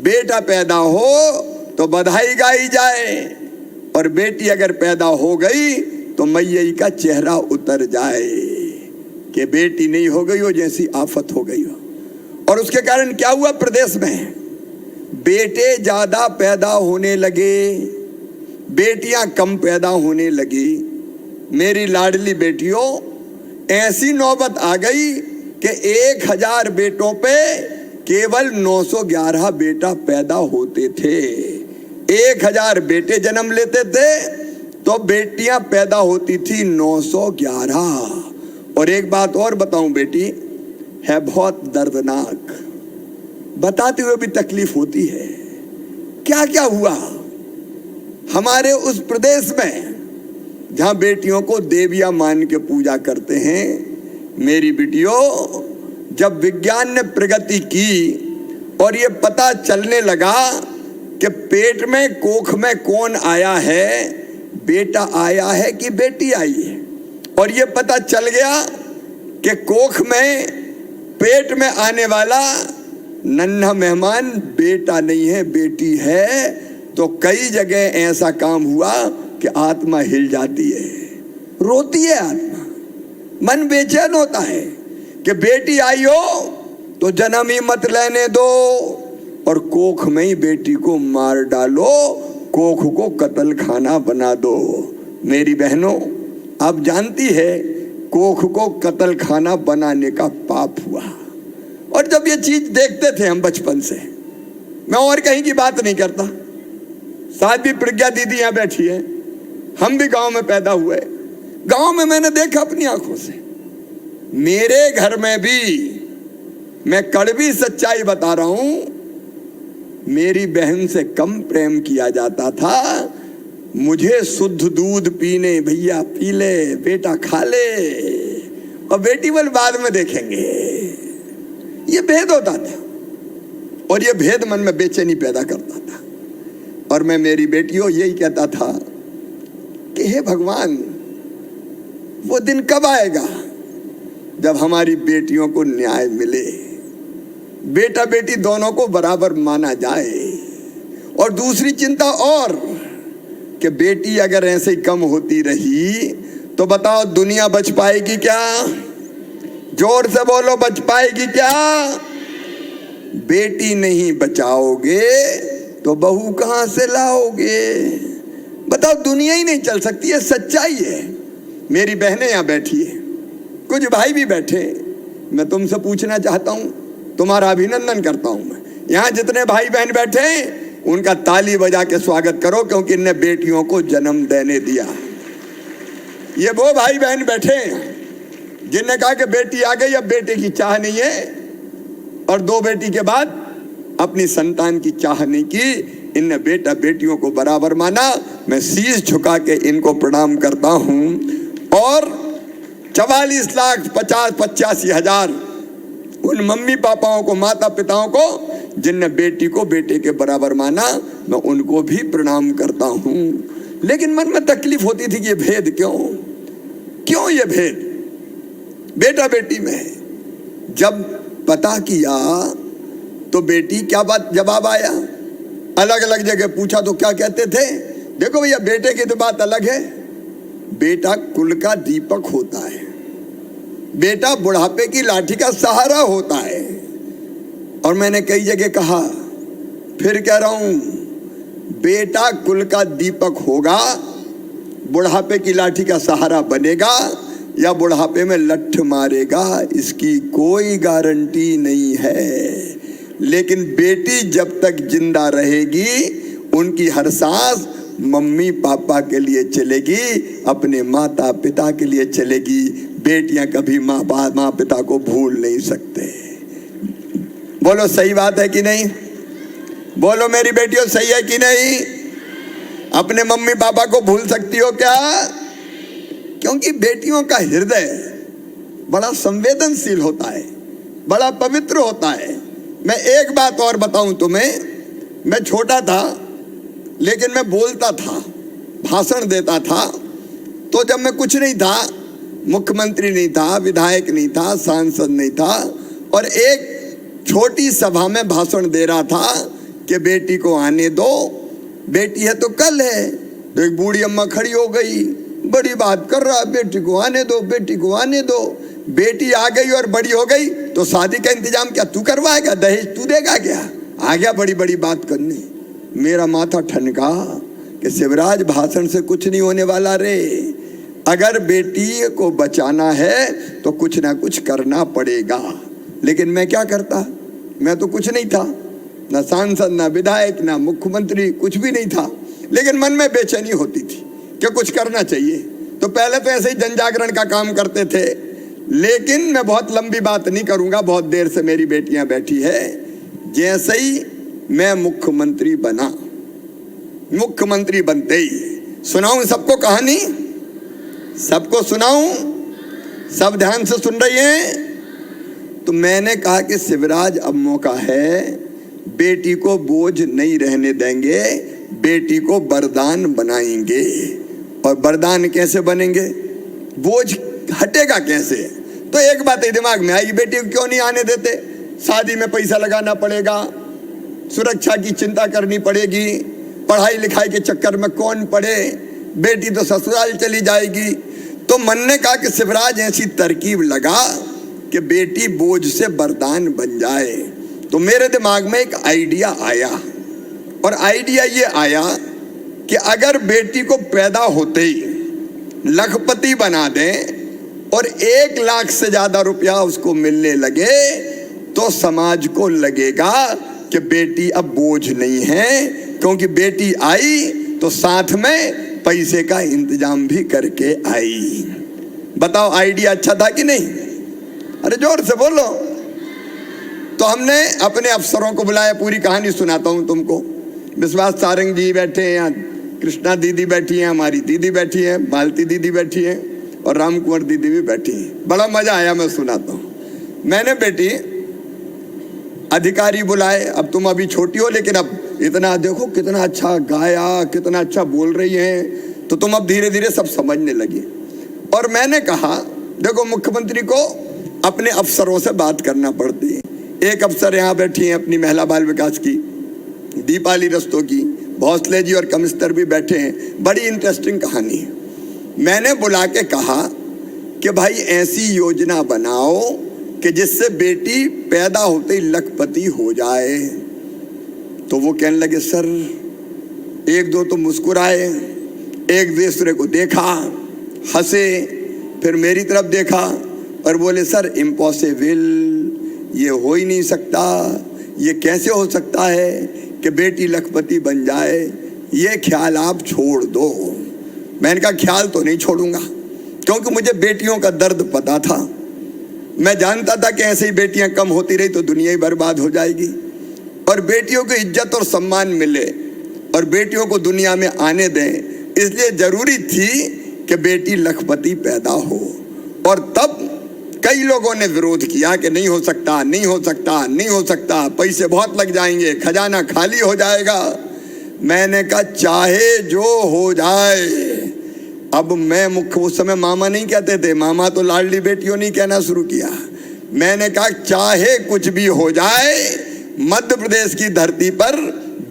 बेटा पैदा हो तो बधाई गाई जाए, और बेटी अगर पैदा हो गई तो मैया का चेहरा उतर जाए कि बेटी नहीं हो गई हो, जैसी आफत हो गई हो। और उसके कारण क्या हुआ? प्रदेश में बेटे ज्यादा पैदा होने लगे, बेटियां कम पैदा होने लगी। मेरी लाडली बेटियों, ऐसी नौबत आ गई कि 1000 बेटों पे केवल 911 बेटा पैदा होते थे। 1000 बेटे जन्म लेते थे तो बेटियां पैदा होती थी 911। और एक बात और बताऊं बेटी, है बहुत दर्दनाक, बताते हुए भी तकलीफ होती है। क्या क्या हुआ हमारे उस प्रदेश में जहां बेटियों को देवियां मान के पूजा करते हैं। मेरी बेटियों, जब विज्ञान ने प्रगति की और ये पता चलने लगा कि पेट में कोख में कौन आया है, बेटा आया है कि बेटी आई है, और ये पता चल गया कि कोख में पेट में आने वाला नन्हा मेहमान बेटा नहीं है बेटी है, तो कई जगह ऐसा काम हुआ कि आत्मा हिल जाती है, रोती है आत्मा, मन बेचैन होता है कि बेटी आई हो तो जन्म ही मत लेने दो और कोख में ही बेटी को मार डालो, कोख को कत्ल खाना बना दो। मेरी बहनों, आप जानती है कोख को कत्ल खाना बनाने का पाप हुआ। और जब ये चीज देखते थे हम बचपन से, मैं और कहीं की बात नहीं करता। साध्वी प्रज्ञा दीदी यहाँ बैठी है, हम भी गांव में पैदा हुए, गांव में मैंने देखा अपनी आंखों से। मेरे घर में भी, मैं कड़वी सच्चाई बता रहा हूं, मेरी बहन से कम प्रेम किया जाता था। मुझे शुद्ध दूध पीने, भैया पी ले, बेटा खा ले, और बेटी वाल बाद में देखेंगे। ये भेद होता था, और ये भेद मन में बेचैनी पैदा करता था। और मैं मेरी बेटियों यही कहता था कि हे भगवान, वो दिन कब आएगा जब हमारी बेटियों को न्याय मिले, बेटा बेटी दोनों को बराबर माना जाए। और दूसरी चिंता और कि बेटी अगर ऐसे ही कम होती रही तो बताओ दुनिया बच पाएगी क्या? जोर से बोलो, बच पाएगी क्या? बेटी नहीं बचाओगे तो बहू कहां से लाओगे? बताओ, दुनिया ही नहीं चल सकती है, सच्चाई है। मेरी बहनें यहां बैठी है, कुछ भाई भी बैठे। मैं तुमसे पूछना चाहता हूं, तुम्हारा अभिनंदन करता हूं मैं। यहां जितने भाई बहन बैठे उनका ताली बजा के स्वागत करो, क्योंकि इनने बेटियों को जन्म देने दिया। ये वो भाई बहन बैठे जिनने कहा कि बेटी आ गई, अब बेटे की चाह नहीं है, और 2 बेटी के बाद अपनी संतान की चाह नहीं की। इनने बेटा बेटियों को बराबर माना। मैं शीश झुका के इनको प्रणाम करता हूं। और 44,85,000 उन मम्मी पापाओं को, माता पिताओं को जिनने बेटी को बेटे के बराबर माना, मैं उनको भी प्रणाम करता हूं। लेकिन मन में तकलीफ होती थी कि ये भेद क्यों ये भेद बेटा बेटी में? जब पता किया तो बेटी क्या बात जवाब आया, अलग अलग जगह पूछा तो क्या कहते थे? देखो भैया, बेटे की तो बात अलग है। बेटा कुल का दीपक होता है, बेटा बुढ़ापे की लाठी का सहारा होता है। और मैंने कई जगह कहा, फिर कह रहा हूं, बेटा कुल का दीपक होगा, बुढ़ापे की लाठी का सहारा बनेगा या बुढ़ापे में लठ मारेगा, इसकी कोई गारंटी नहीं है। लेकिन बेटी जब तक जिंदा रहेगी, उनकी हर सांस मम्मी पापा के लिए चलेगी, अपने माता पिता के लिए चलेगी। बेटियां कभी माँ पिता को भूल नहीं सकते। बोलो, सही बात है कि नहीं? बोलो मेरी बेटियों, सही है कि नहीं? अपने मम्मी पापा को भूल सकती हो क्या? क्योंकि बेटियों का हृदय बड़ा संवेदनशील होता है, बड़ा पवित्र होता है। मैं एक बात और बताऊं तुम्हें, मैं छोटा था लेकिन मैं बोलता था, भाषण देता था। तो जब मैं कुछ नहीं था, मुख्यमंत्री नहीं था, विधायक नहीं था, सांसद नहीं था, और एक छोटी सभा में भाषण दे रहा था कि बेटी को आने दो, बेटी है तो कल है। तो एक बूढ़ी अम्मा खड़ी हो गई, बड़ी बात कर रहा, बेटी को आने दो, बेटी को आने दो। बेटी आ गई और बड़ी हो गई तो शादी का इंतजाम क्या तू करवाएगा? दहेज तू देगा क्या? आ गया बड़ी बड़ी बात करने। मेरा माथा ठनका कि शिवराज, भाषण से कुछ नहीं होने वाला रे। अगर बेटी को बचाना है तो कुछ ना कुछ करना पड़ेगा। लेकिन मैं क्या करता? मैं तो कुछ नहीं था, ना सांसद, ना विधायक, ना मुख्यमंत्री, कुछ भी नहीं था। लेकिन मन में बेचैनी होती थी कि कुछ करना चाहिए। तो पहले तो ऐसे ही जनजागरण का काम करते थे। लेकिन मैं बहुत लंबी बात नहीं करूंगा, बहुत देर से मेरी बेटियां बैठी है। जैसे ही मैं मुख्यमंत्री बना, मुख्यमंत्री बनते ही सुनाऊं सबको कहानी, सबको सुनाऊं? सब ध्यान से सुन रही हैं? तो मैंने कहा कि शिवराज, अब मौका है, बेटी को बोझ नहीं रहने देंगे, बेटी को वरदान बनाएंगे। और वरदान कैसे बनेंगे? बोझ हटेगा कैसे? तो एक बात ही दिमाग में आएगी, बेटी को क्यों नहीं आने देते? शादी में पैसा लगाना पड़ेगा, सुरक्षा की चिंता करनी पड़ेगी, पढ़ाई लिखाई के चक्कर में कौन पड़े, बेटी तो ससुराल चली जाएगी। तो मन ने कहा कि शिवराज ऐसी तरकीब लगा कि बेटी बोझ से वरदान बन जाए। तो मेरे दिमाग में एक आइडिया आया, और आइडिया ये आया कि अगर बेटी को पैदा होते ही लखपति बना दें और 1 लाख से ज्यादा रुपया उसको मिलने लगे तो समाज को लगेगा कि बेटी अब बोझ नहीं है, क्योंकि बेटी आई तो साथ में पैसे का इंतजाम भी करके आई। बताओ आइडिया अच्छा था कि नहीं? अरे जोर से बोलो। तो हमने अपने अफसरों को बुलाया, पूरी कहानी सुनाता हूं तुमको। विश्वास सारंग जी बैठे हैं यहाँ, कृष्णा दीदी बैठी हैं, हमारी दीदी बैठी है, मालती दीदी बैठी है, और राम कुंवर दीदी भी बैठी है। बड़ा मजा आया, मैं सुनाता हूँ। मैंने बेटी अधिकारी बुलाए, अब तुम अभी छोटी हो लेकिन अब इतना देखो कितना अच्छा गाया, कितना अच्छा बोल रही हैं, तो तुम अब धीरे धीरे सब समझने लगी। और मैंने कहा देखो मुख्यमंत्री को अपने अफसरों से बात करना पड़ती है। एक अफसर यहाँ बैठी हैं अपनी महिला बाल विकास की, दीपाली रस्तों की, भोसले जी और कमिश्नर भी बैठे हैं। बड़ी इंटरेस्टिंग कहानी है। मैंने बुला के कहा कि भाई ऐसी योजना बनाओ कि जिससे बेटी पैदा होते ही लखपति हो जाए। तो वो कहने लगे सर, एक दो तो मुस्कुराए, एक दूसरे को देखा, हंसे, फिर मेरी तरफ देखा और बोले सर इम्पॉसिबल, ये हो ही नहीं सकता, ये कैसे हो सकता है कि बेटी लखपति बन जाए, ये ख्याल आप छोड़ दो। मैंने कहा ख्याल तो नहीं छोड़ूंगा, क्योंकि मुझे बेटियों का दर्द पता था। मैं जानता था कि ऐसे ही बेटियां कम होती रही तो दुनिया ही बर्बाद हो जाएगी, और बेटियों को इज्जत और सम्मान मिले और बेटियों को दुनिया में आने दें, इसलिए जरूरी थी कि बेटी लखपति पैदा हो। और तब कई लोगों ने विरोध किया कि नहीं हो सकता, नहीं हो सकता, नहीं हो सकता, पैसे बहुत लग जाएंगे, खजाना खाली हो जाएगा। मैंने कहा चाहे जो हो जाए। अब मैं मुख्य, उस समय मामा नहीं कहते थे, मामा तो लाडली बेटियों नहीं कहना शुरू किया। मैंने कहा चाहे कुछ भी हो जाए, मध्य प्रदेश की धरती पर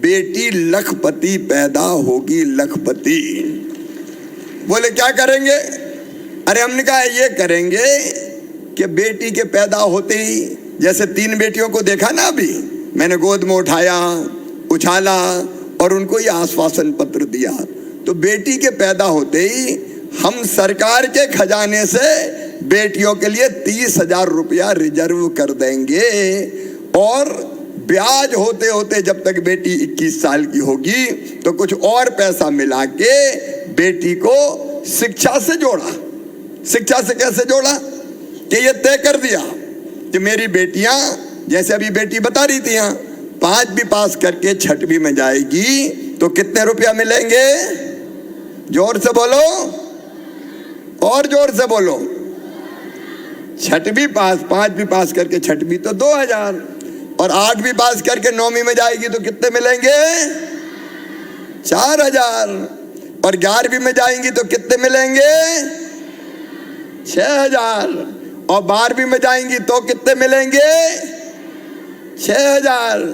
बेटी लखपति पैदा होगी, लखपति। बोले क्या करेंगे? अरे हमने कहा ये करेंगे कि बेटी के पैदा होते ही, जैसे 3 बेटियों को देखा ना अभी, मैंने गोद में उठाया, उछाला और उनको ये आश्वासन पत्र दिया, तो बेटी के पैदा होते ही हम सरकार के खजाने से बेटियों के लिए 30,000 रुपया रिजर्व कर देंगे, और ब्याज होते होते जब तक बेटी 21 साल की होगी तो कुछ और पैसा मिला के बेटी को शिक्षा से जोड़ा। शिक्षा से कैसे जोड़ा? कि ये तय कर दिया कि मेरी बेटियां, जैसे अभी बेटी बता रही थी यहाँ, 5वीं पास करके 6वीं में जाएगी तो कितने रुपया मिलेंगे? जोर से बोलो, और जोर से बोलो। 6वीं पास, 5वीं पास करके 6वीं तो 2,000, और 8वीं पास करके 9वीं में जाएगी तो कितने मिलेंगे? 4,000, और 11वीं में जाएंगी तो कितने मिलेंगे? 6,000, और 12वीं में जाएंगी तो कितने मिलेंगे? 6,000,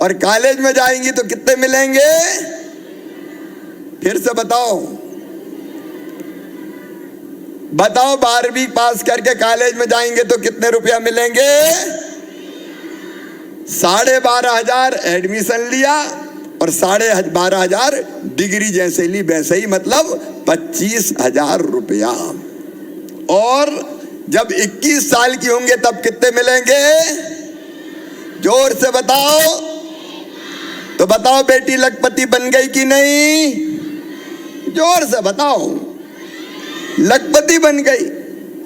और कॉलेज में जाएंगी तो कितने मिलेंगे? फिर से बताओ, बताओ 12वीं पास करके कॉलेज में जाएंगे तो कितने रुपया मिलेंगे? 12,500 एडमिशन लिया और 12,500 डिग्री जैसे ली वैसे ही, मतलब 25,000 रुपया। और जब 21 साल की होंगे तब कितने मिलेंगे? जोर से बताओ। तो बताओ बेटी लखपति बन गई कि नहीं? जोर से बताओ। लखपति बन गई।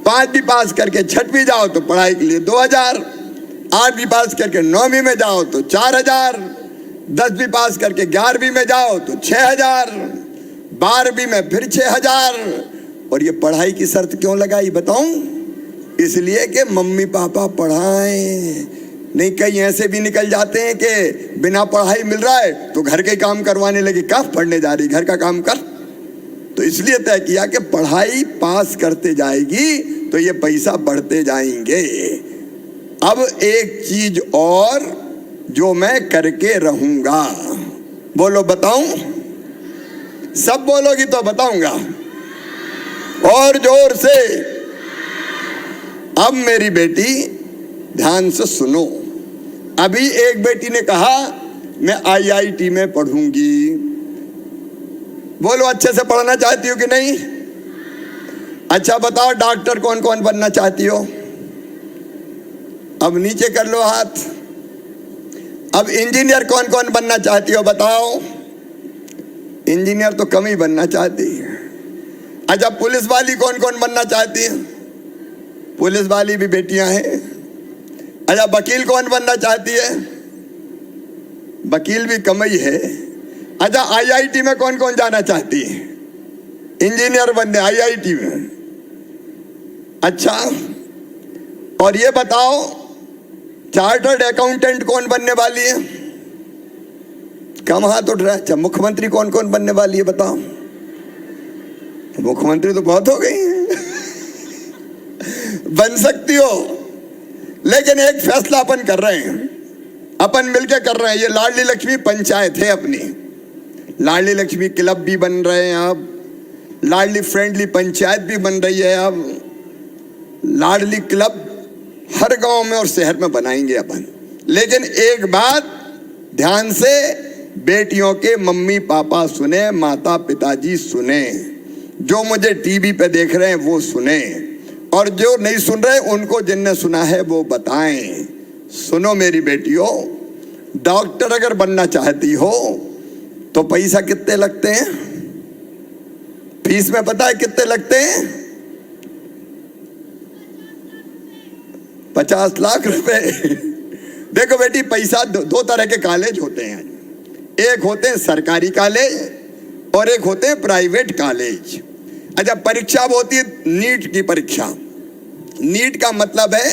5वीं पास करके 6वीं जाओ तो पढ़ाई के लिए 2,000, 8वीं पास करके 9वीं में जाओ तो 4,000, 10वीं पास करके 11वीं में जाओ तो 6,000, 12वीं में फिर 6,000। और ये पढ़ाई की शर्त क्यों लगाई बताऊं? इसलिए कि मम्मी पापा पढ़ाएं। नहीं कहीं ऐसे भी निकल जाते हैं कि बिना पढ़ाई मिल रहा है तो घर के काम करवाने लगे, कब पढ़ने जा रही, घर का काम कर। तो इसलिए तय किया कि पढ़ाई पास करते जाएगी तो ये पैसा बढ़ते जाएंगे। अब एक चीज और जो मैं करके रहूंगा, बोलो बताऊं? सब बोलोगी तो बताऊंगा, और जोर से। अब मेरी बेटी ध्यान से सुनो। अभी एक बेटी ने कहा मैं IIT में पढ़ूंगी। बोलो अच्छे से पढ़ना चाहती हो कि नहीं? अच्छा बताओ डॉक्टर कौन कौन बनना चाहती हो? अब नीचे कर लो हाथ। अब इंजीनियर कौन कौन बनना चाहती हो बताओ? इंजीनियर तो कम ही बनना चाहती है। अच्छा, पुलिस वाली कौन कौन बनना चाहती है? पुलिस वाली भी बेटियां हैं। अच्छा, वकील कौन बनना चाहती है? वकील भी कम ही है। अच्छा, आईआईटी में कौन कौन जाना चाहती है? इंजीनियर बनने आईआईटी में। अच्छा, और ये बताओ चार्टर्ड अकाउंटेंट कौन बनने वाली है? कम हाथ उठ रहा है। अच्छा, मुख्यमंत्री कौन कौन बनने वाली है बताओ? मुख्यमंत्री तो बहुत हो गई हैं। बन सकती हो, लेकिन एक फैसला अपन कर रहे हैं, अपन मिलके कर रहे हैं। ये लाडली लक्ष्मी पंचायत है अपनी, लाडली लक्ष्मी क्लब भी बन रहे हैं, अब लाडली फ्रेंडली पंचायत भी बन रही है, अब लाडली क्लब हर गांव में और शहर में बनाएंगे अपन। लेकिन एक बात ध्यान से बेटियों के मम्मी पापा सुने, माता पिताजी सुने, जो मुझे टीवी पे देख रहे हैं वो सुने, और जो नहीं सुन रहे उनको जिनने सुना है वो बताएं। सुनो मेरी बेटियों, डॉक्टर अगर बनना चाहती हो तो पैसा कितने लगते हैं? फीस में पता है कितने लगते हैं? 50 लाख रुपए। देखो बेटी, पैसा दो तरह के कॉलेज होते हैं। एक होते हैं सरकारी कॉलेज और एक होते हैं प्राइवेट कॉलेज। अच्छा, परीक्षा होती है नीट की परीक्षा। नीट का मतलब है,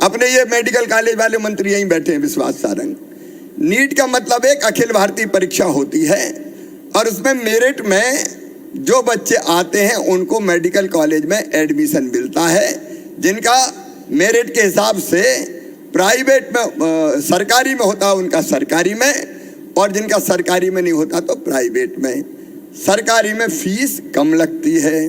अपने ये मेडिकल कॉलेज वाले मंत्री यहीं बैठे हैं, विश्वास सारंग। नीट का मतलब एक अखिल भारतीय परीक्षा होती है, और उसमें मेरिट में जो बच्चे आते हैं उनको मेडिकल कॉलेज में एडमिशन मिलता है। जिनका मेरिट के हिसाब से प्राइवेट में सरकारी में होता है उनका सरकारी में, और जिनका सरकारी में नहीं होता तो प्राइवेट में। सरकारी में फीस कम लगती है,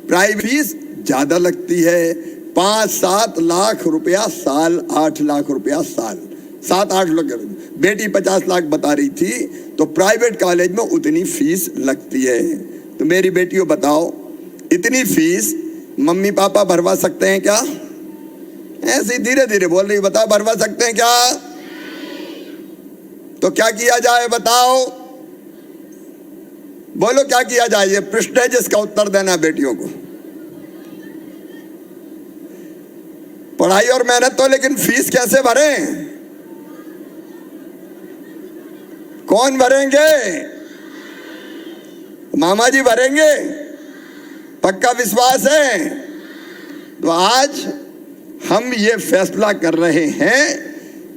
प्राइवेट फीस ज़्यादा लगती है। 5-7 लाख रुपया साल, 8 लाख रुपया साल, 7-8 लाख। बेटी 50 लाख बता रही थी, तो प्राइवेट कॉलेज में उतनी फीस लगती है। तो मेरी बेटियों बताओ, इतनी फीस मम्मी पापा भरवा सकते हैं क्या? ऐसे धीरे धीरे बोल रही, बताओ भरवा सकते हैं क्या? तो क्या किया जाए बताओ? बोलो क्या किया जाए? ये प्रश्न है जिसका उत्तर देना बेटियों को। पढ़ाई और मेहनत तो, लेकिन फीस कैसे भरें? कौन भरेंगे? मामा जी भरेंगे? पक्का विश्वास है? तो आज हम ये फैसला कर रहे हैं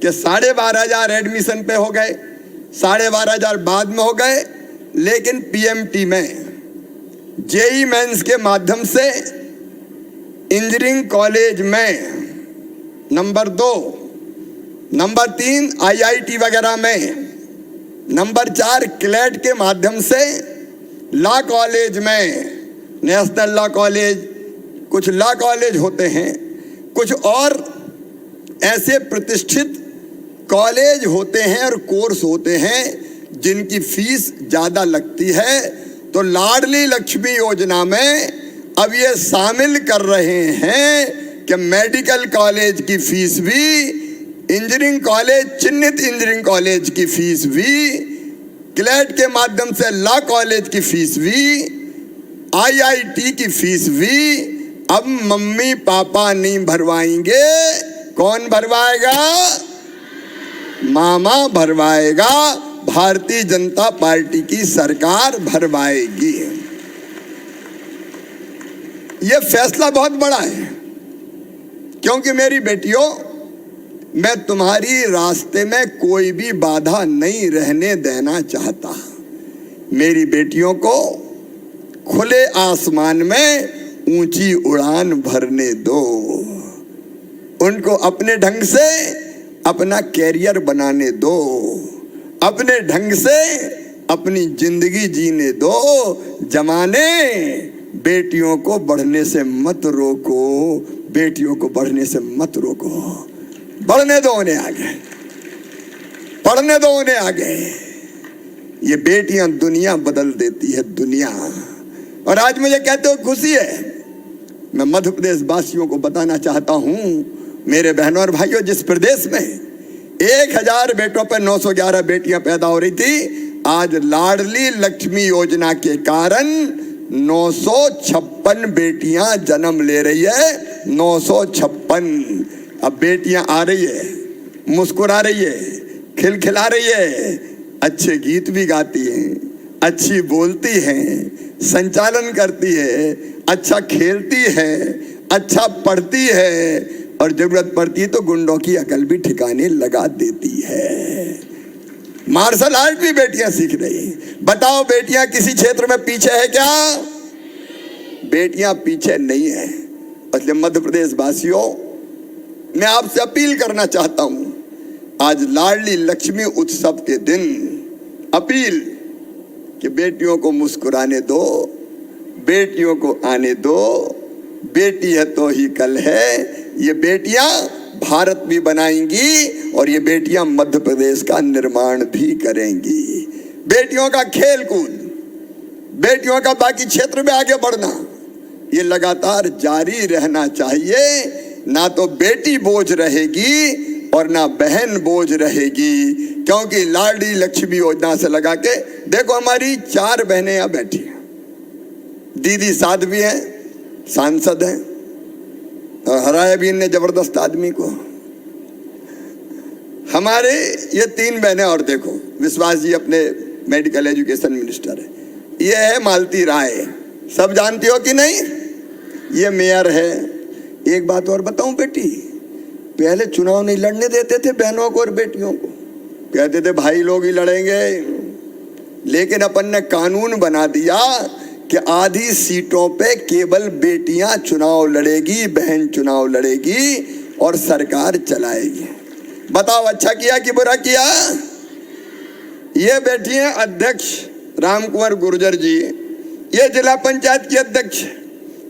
कि 12,500 एडमिशन पे हो गए, 12,500 बाद में हो गए, लेकिन पीएमटी में जेई मेंस के माध्यम से इंजीनियरिंग कॉलेज में नंबर 2, नंबर 3 आईआईटी वगैरह में, नंबर 4 क्लेट के माध्यम से लॉ कॉलेज में, नेशनल लॉ कॉलेज, कुछ लॉ कॉलेज होते हैं, कुछ और ऐसे प्रतिष्ठित कॉलेज होते हैं और कोर्स होते हैं जिनकी फीस ज़्यादा लगती है। तो लाडली लक्ष्मी योजना में अब ये शामिल कर रहे हैं कि मेडिकल कॉलेज की फीस भी, इंजीनियरिंग कॉलेज, चिन्हित इंजीनियरिंग कॉलेज की फीस भी, क्लेट के माध्यम से लॉ कॉलेज की फीस भी, आईआईटी की फीस भी अब मम्मी पापा नहीं भरवाएंगे। कौन भरवाएगा? मामा भरवाएगा, भारतीय जनता पार्टी की सरकार भरवाएगी। यह फैसला बहुत बड़ा है, क्योंकि मेरी बेटियों, मैं तुम्हारी रास्ते में कोई भी बाधा नहीं रहने देना चाहता। मेरी बेटियों को खुले आसमान में ऊंची उड़ान भरने दो, उनको अपने ढंग से अपना कैरियर बनाने दो, अपने ढंग से अपनी जिंदगी जीने दो। जमाने बेटियों को बढ़ने से मत रोको, बेटियों को बढ़ने से मत रोको, बढ़ने दो उन्हें आगे, पढ़ने दो उन्हें आगे। ये बेटियां दुनिया बदल देती है, दुनिया। और आज मुझे कहते हो खुशी है, मैं मध्य प्रदेश वासियों को बताना चाहता हूं, मेरे बहनों और भाइयों, जिस प्रदेश में 1000 बेटों पर 911 बेटियां पैदा हो रही थी। आज लाडली लक्ष्मी योजना के कारण 956 बेटियां जन्म ले रही है। 956। अब बेटियां आ रही है, मुस्कुरा रही है, खिलखिला रही है, अच्छे गीत भी गाती हैं, अच्छी बोलती हैं, संचालन करती है, अच्छा खेलती है, अच्छा पढ़ती है और जरूरत पड़ती तो गुंडों की अकल भी ठिकाने लगा देती है। मार्शल आर्ट भी बेटियां सीख रही हैं। बताओ बेटियां किसी क्षेत्र में पीछे है क्या? बेटियां पीछे नहीं है। इसलिए मध्य प्रदेश वासियों, मैं आपसे अपील करना चाहता हूं, आज लाडली लक्ष्मी उत्सव के दिन अपील कि बेटियों को मुस्कुराने दो, बेटियों को आने दो। बेटी है तो ही कल है। ये बेटियां भारत भी बनाएंगी और ये बेटियां मध्य प्रदेश का निर्माण भी करेंगी। बेटियों का खेल कूद, बेटियों का बाकी क्षेत्र में आगे बढ़ना, ये लगातार जारी रहना चाहिए। ना तो बेटी बोझ रहेगी और ना बहन बोझ रहेगी, क्योंकि लाडली लक्ष्मी योजना से लगा के देखो, हमारी 4 बहनें यहां बैठी हैं। दीदी साध्वी हैं, सांसद हैं और हराया भी इनने जबरदस्त आदमी को। हमारे ये 3 बहनें और देखो, विश्वास जी अपने मेडिकल एजुकेशन मिनिस्टर है। ये है मालती राय, सब जानती हो कि नहीं? ये मेयर है। एक बात और बताऊं बेटी, पहले चुनाव नहीं लड़ने देते थे बहनों को और बेटियों को, कहते थे भाई लोग ही लड़ेंगे। लेकिन अपन ने कानून बना दिया कि आधी सीटों पे केवल बेटियां चुनाव लड़ेगी, बहन चुनाव लड़ेगी और सरकार चलाएगी। बताओ अच्छा किया कि बुरा किया? ये बैठी हैं अध्यक्ष राम कुंवर गुर्जर जी, ये जिला पंचायत की अध्यक्ष।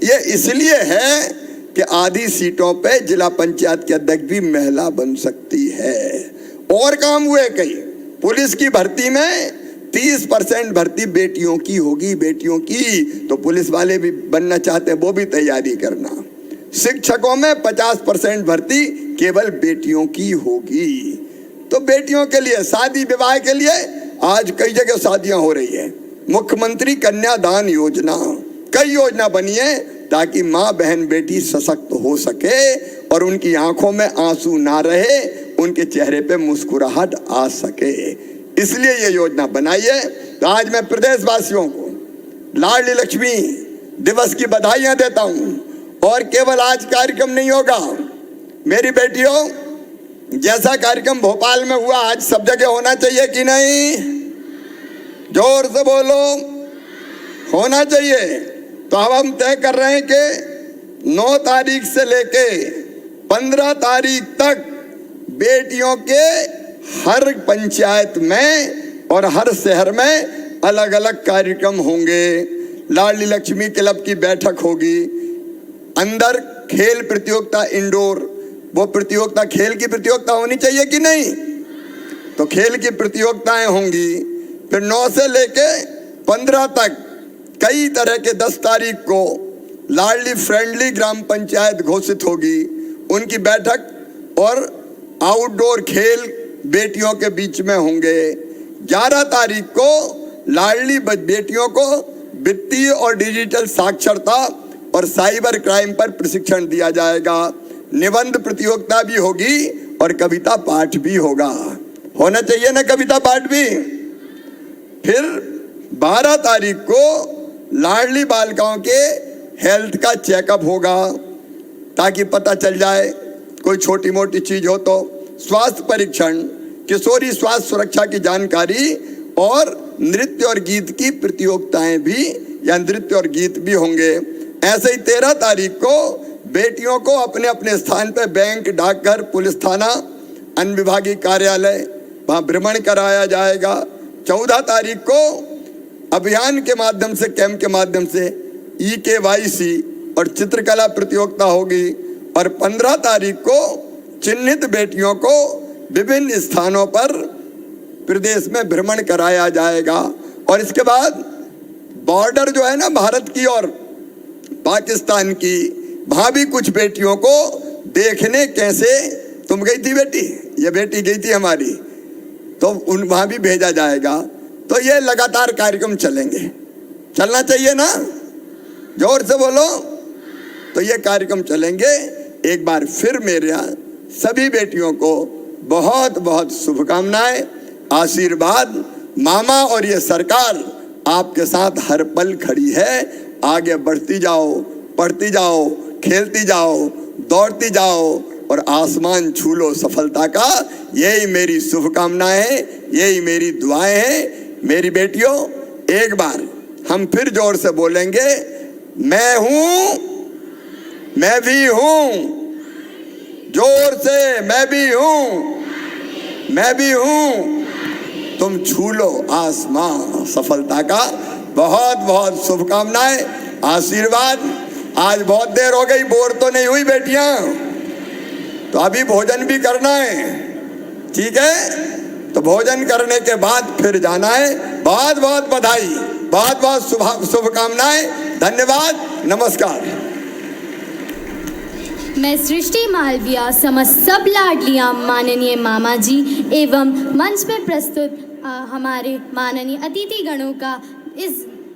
ये इसलिए है कि आधी सीटों पे जिला पंचायत की अध्यक्ष भी महिला बन सकती है। और काम हुए कई, पुलिस की भर्ती में 30% भर्ती बेटियों की होगी, बेटियों की। तो पुलिस वाले भी बनना चाहते हैं, वो भी तैयारी करना। शिक्षकों में 50% भर्ती केवल बेटियों की होगी। तो बेटियों के लिए, शादी विवाह के लिए आज कई जगह शादियां हो रही है। मुख्यमंत्री कन्यादान योजना, कई योजना बनी है ताकि माँ बहन बेटी सशक्त हो सके और उनकी आंखों में आंसू ना रहे, उनके चेहरे पे मुस्कुराहट आ सके, इसलिए ये योजना बनाई है। तो आज मैं प्रदेशवासियों को लाडली लक्ष्मी दिवस की बधाइयां देता हूं। और केवल आज कार्यक्रम नहीं होगा मेरी बेटियों, जैसा कार्यक्रम भोपाल में हुआ आज सब जगह होना चाहिए कि नहीं? जोर से बोलो, होना चाहिए। तो अब हम तय कर रहे हैं कि 9 तारीख से लेके 15 तारीख तक बेटियों के हर पंचायत में और हर शहर में अलग अलग कार्यक्रम होंगे। लाडली लक्ष्मी क्लब की बैठक होगी, अंदर खेल प्रतियोगिता इंडोर, वो प्रतियोगिता खेल की प्रतियोगिता होनी चाहिए कि नहीं? तो खेल की प्रतियोगिताएं होंगी। फिर 9 से लेके 15 तक कई तरह के 10 तारीख को लाडली फ्रेंडली ग्राम पंचायत घोषित होगी, उनकी बैठक और आउटडोर खेल बेटियों के बीच में होंगे। 11 तारीख को लाडली बेटियों को वित्तीय और डिजिटल साक्षरता और साइबर क्राइम पर प्रशिक्षण दिया जाएगा। निबंध प्रतियोगिता भी होगी और कविता पाठ भी होगा। होना चाहिए ना कविता पाठ भी। फिर 12 तारीख को लाडली बालिकाओं के हेल्थ का चेकअप होगा ताकि पता चल जाए कोई छोटी मोटी चीज हो तो। स्वास्थ्य परीक्षण, किशोरी स्वास्थ्य सुरक्षा की जानकारी और नृत्य और गीत की प्रतियोगिताएं भी या नृत्य और गीत भी होंगे। ऐसे ही 13 तारीख को बेटियों को अपने अपने स्थान पर बैंक, डाकघर, पुलिस थाना, अन्य विभागीय कार्यालय वहाँ भ्रमण कराया जाएगा। 14 तारीख को अभियान के माध्यम से, कैंप के माध्यम से EKYC और चित्रकला प्रतियोगिता होगी। और 15 तारीख को चिन्हित बेटियों को विभिन्न स्थानों पर प्रदेश में भ्रमण कराया जाएगा। और इसके बाद बॉर्डर जो है ना भारत की और पाकिस्तान की, वहाँ भी कुछ बेटियों को देखने कैसे, तो तुम गई थी बेटी, ये बेटी गई थी हमारी, तो वहां भी भेजा जाएगा। तो ये लगातार कार्यक्रम चलेंगे, चलना चाहिए ना, जोर से बोलो। तो ये कार्यक्रम चलेंगे। एक बार फिर मेरे सभी बेटियों को बहुत बहुत शुभकामनाएं, आशीर्वाद। मामा और ये सरकार आपके साथ हर पल खड़ी है। आगे बढ़ती जाओ, पढ़ती जाओ, खेलती जाओ, दौड़ती जाओ और आसमान छू लो सफलता का। यही मेरी शुभकामनाएं हैं, यही मेरी दुआएं हैं। मेरी बेटियों, एक बार हम फिर जोर से बोलेंगे, मैं हूं, मैं भी हूं। जोर से, मैं भी हूं, मैं भी हूं। तुम छू लो आसमां सफलता का। बहुत बहुत शुभकामनाएं, आशीर्वाद। आज बहुत देर हो गई, बोर तो नहीं हुई बेटियां? तो अभी भोजन भी करना है, ठीक है? तो भोजन करने के बाद फिर जाना है। बहुत बहुत बधाई, बहुत बहुत शुभकामनाएं। धन्यवाद, नमस्कार। मैं सृष्टि मालविया समस्त सब लाडलियां माननीय मामा जी एवं मंच पर प्रस्तुत हमारे माननीय अतिथि गणों का इस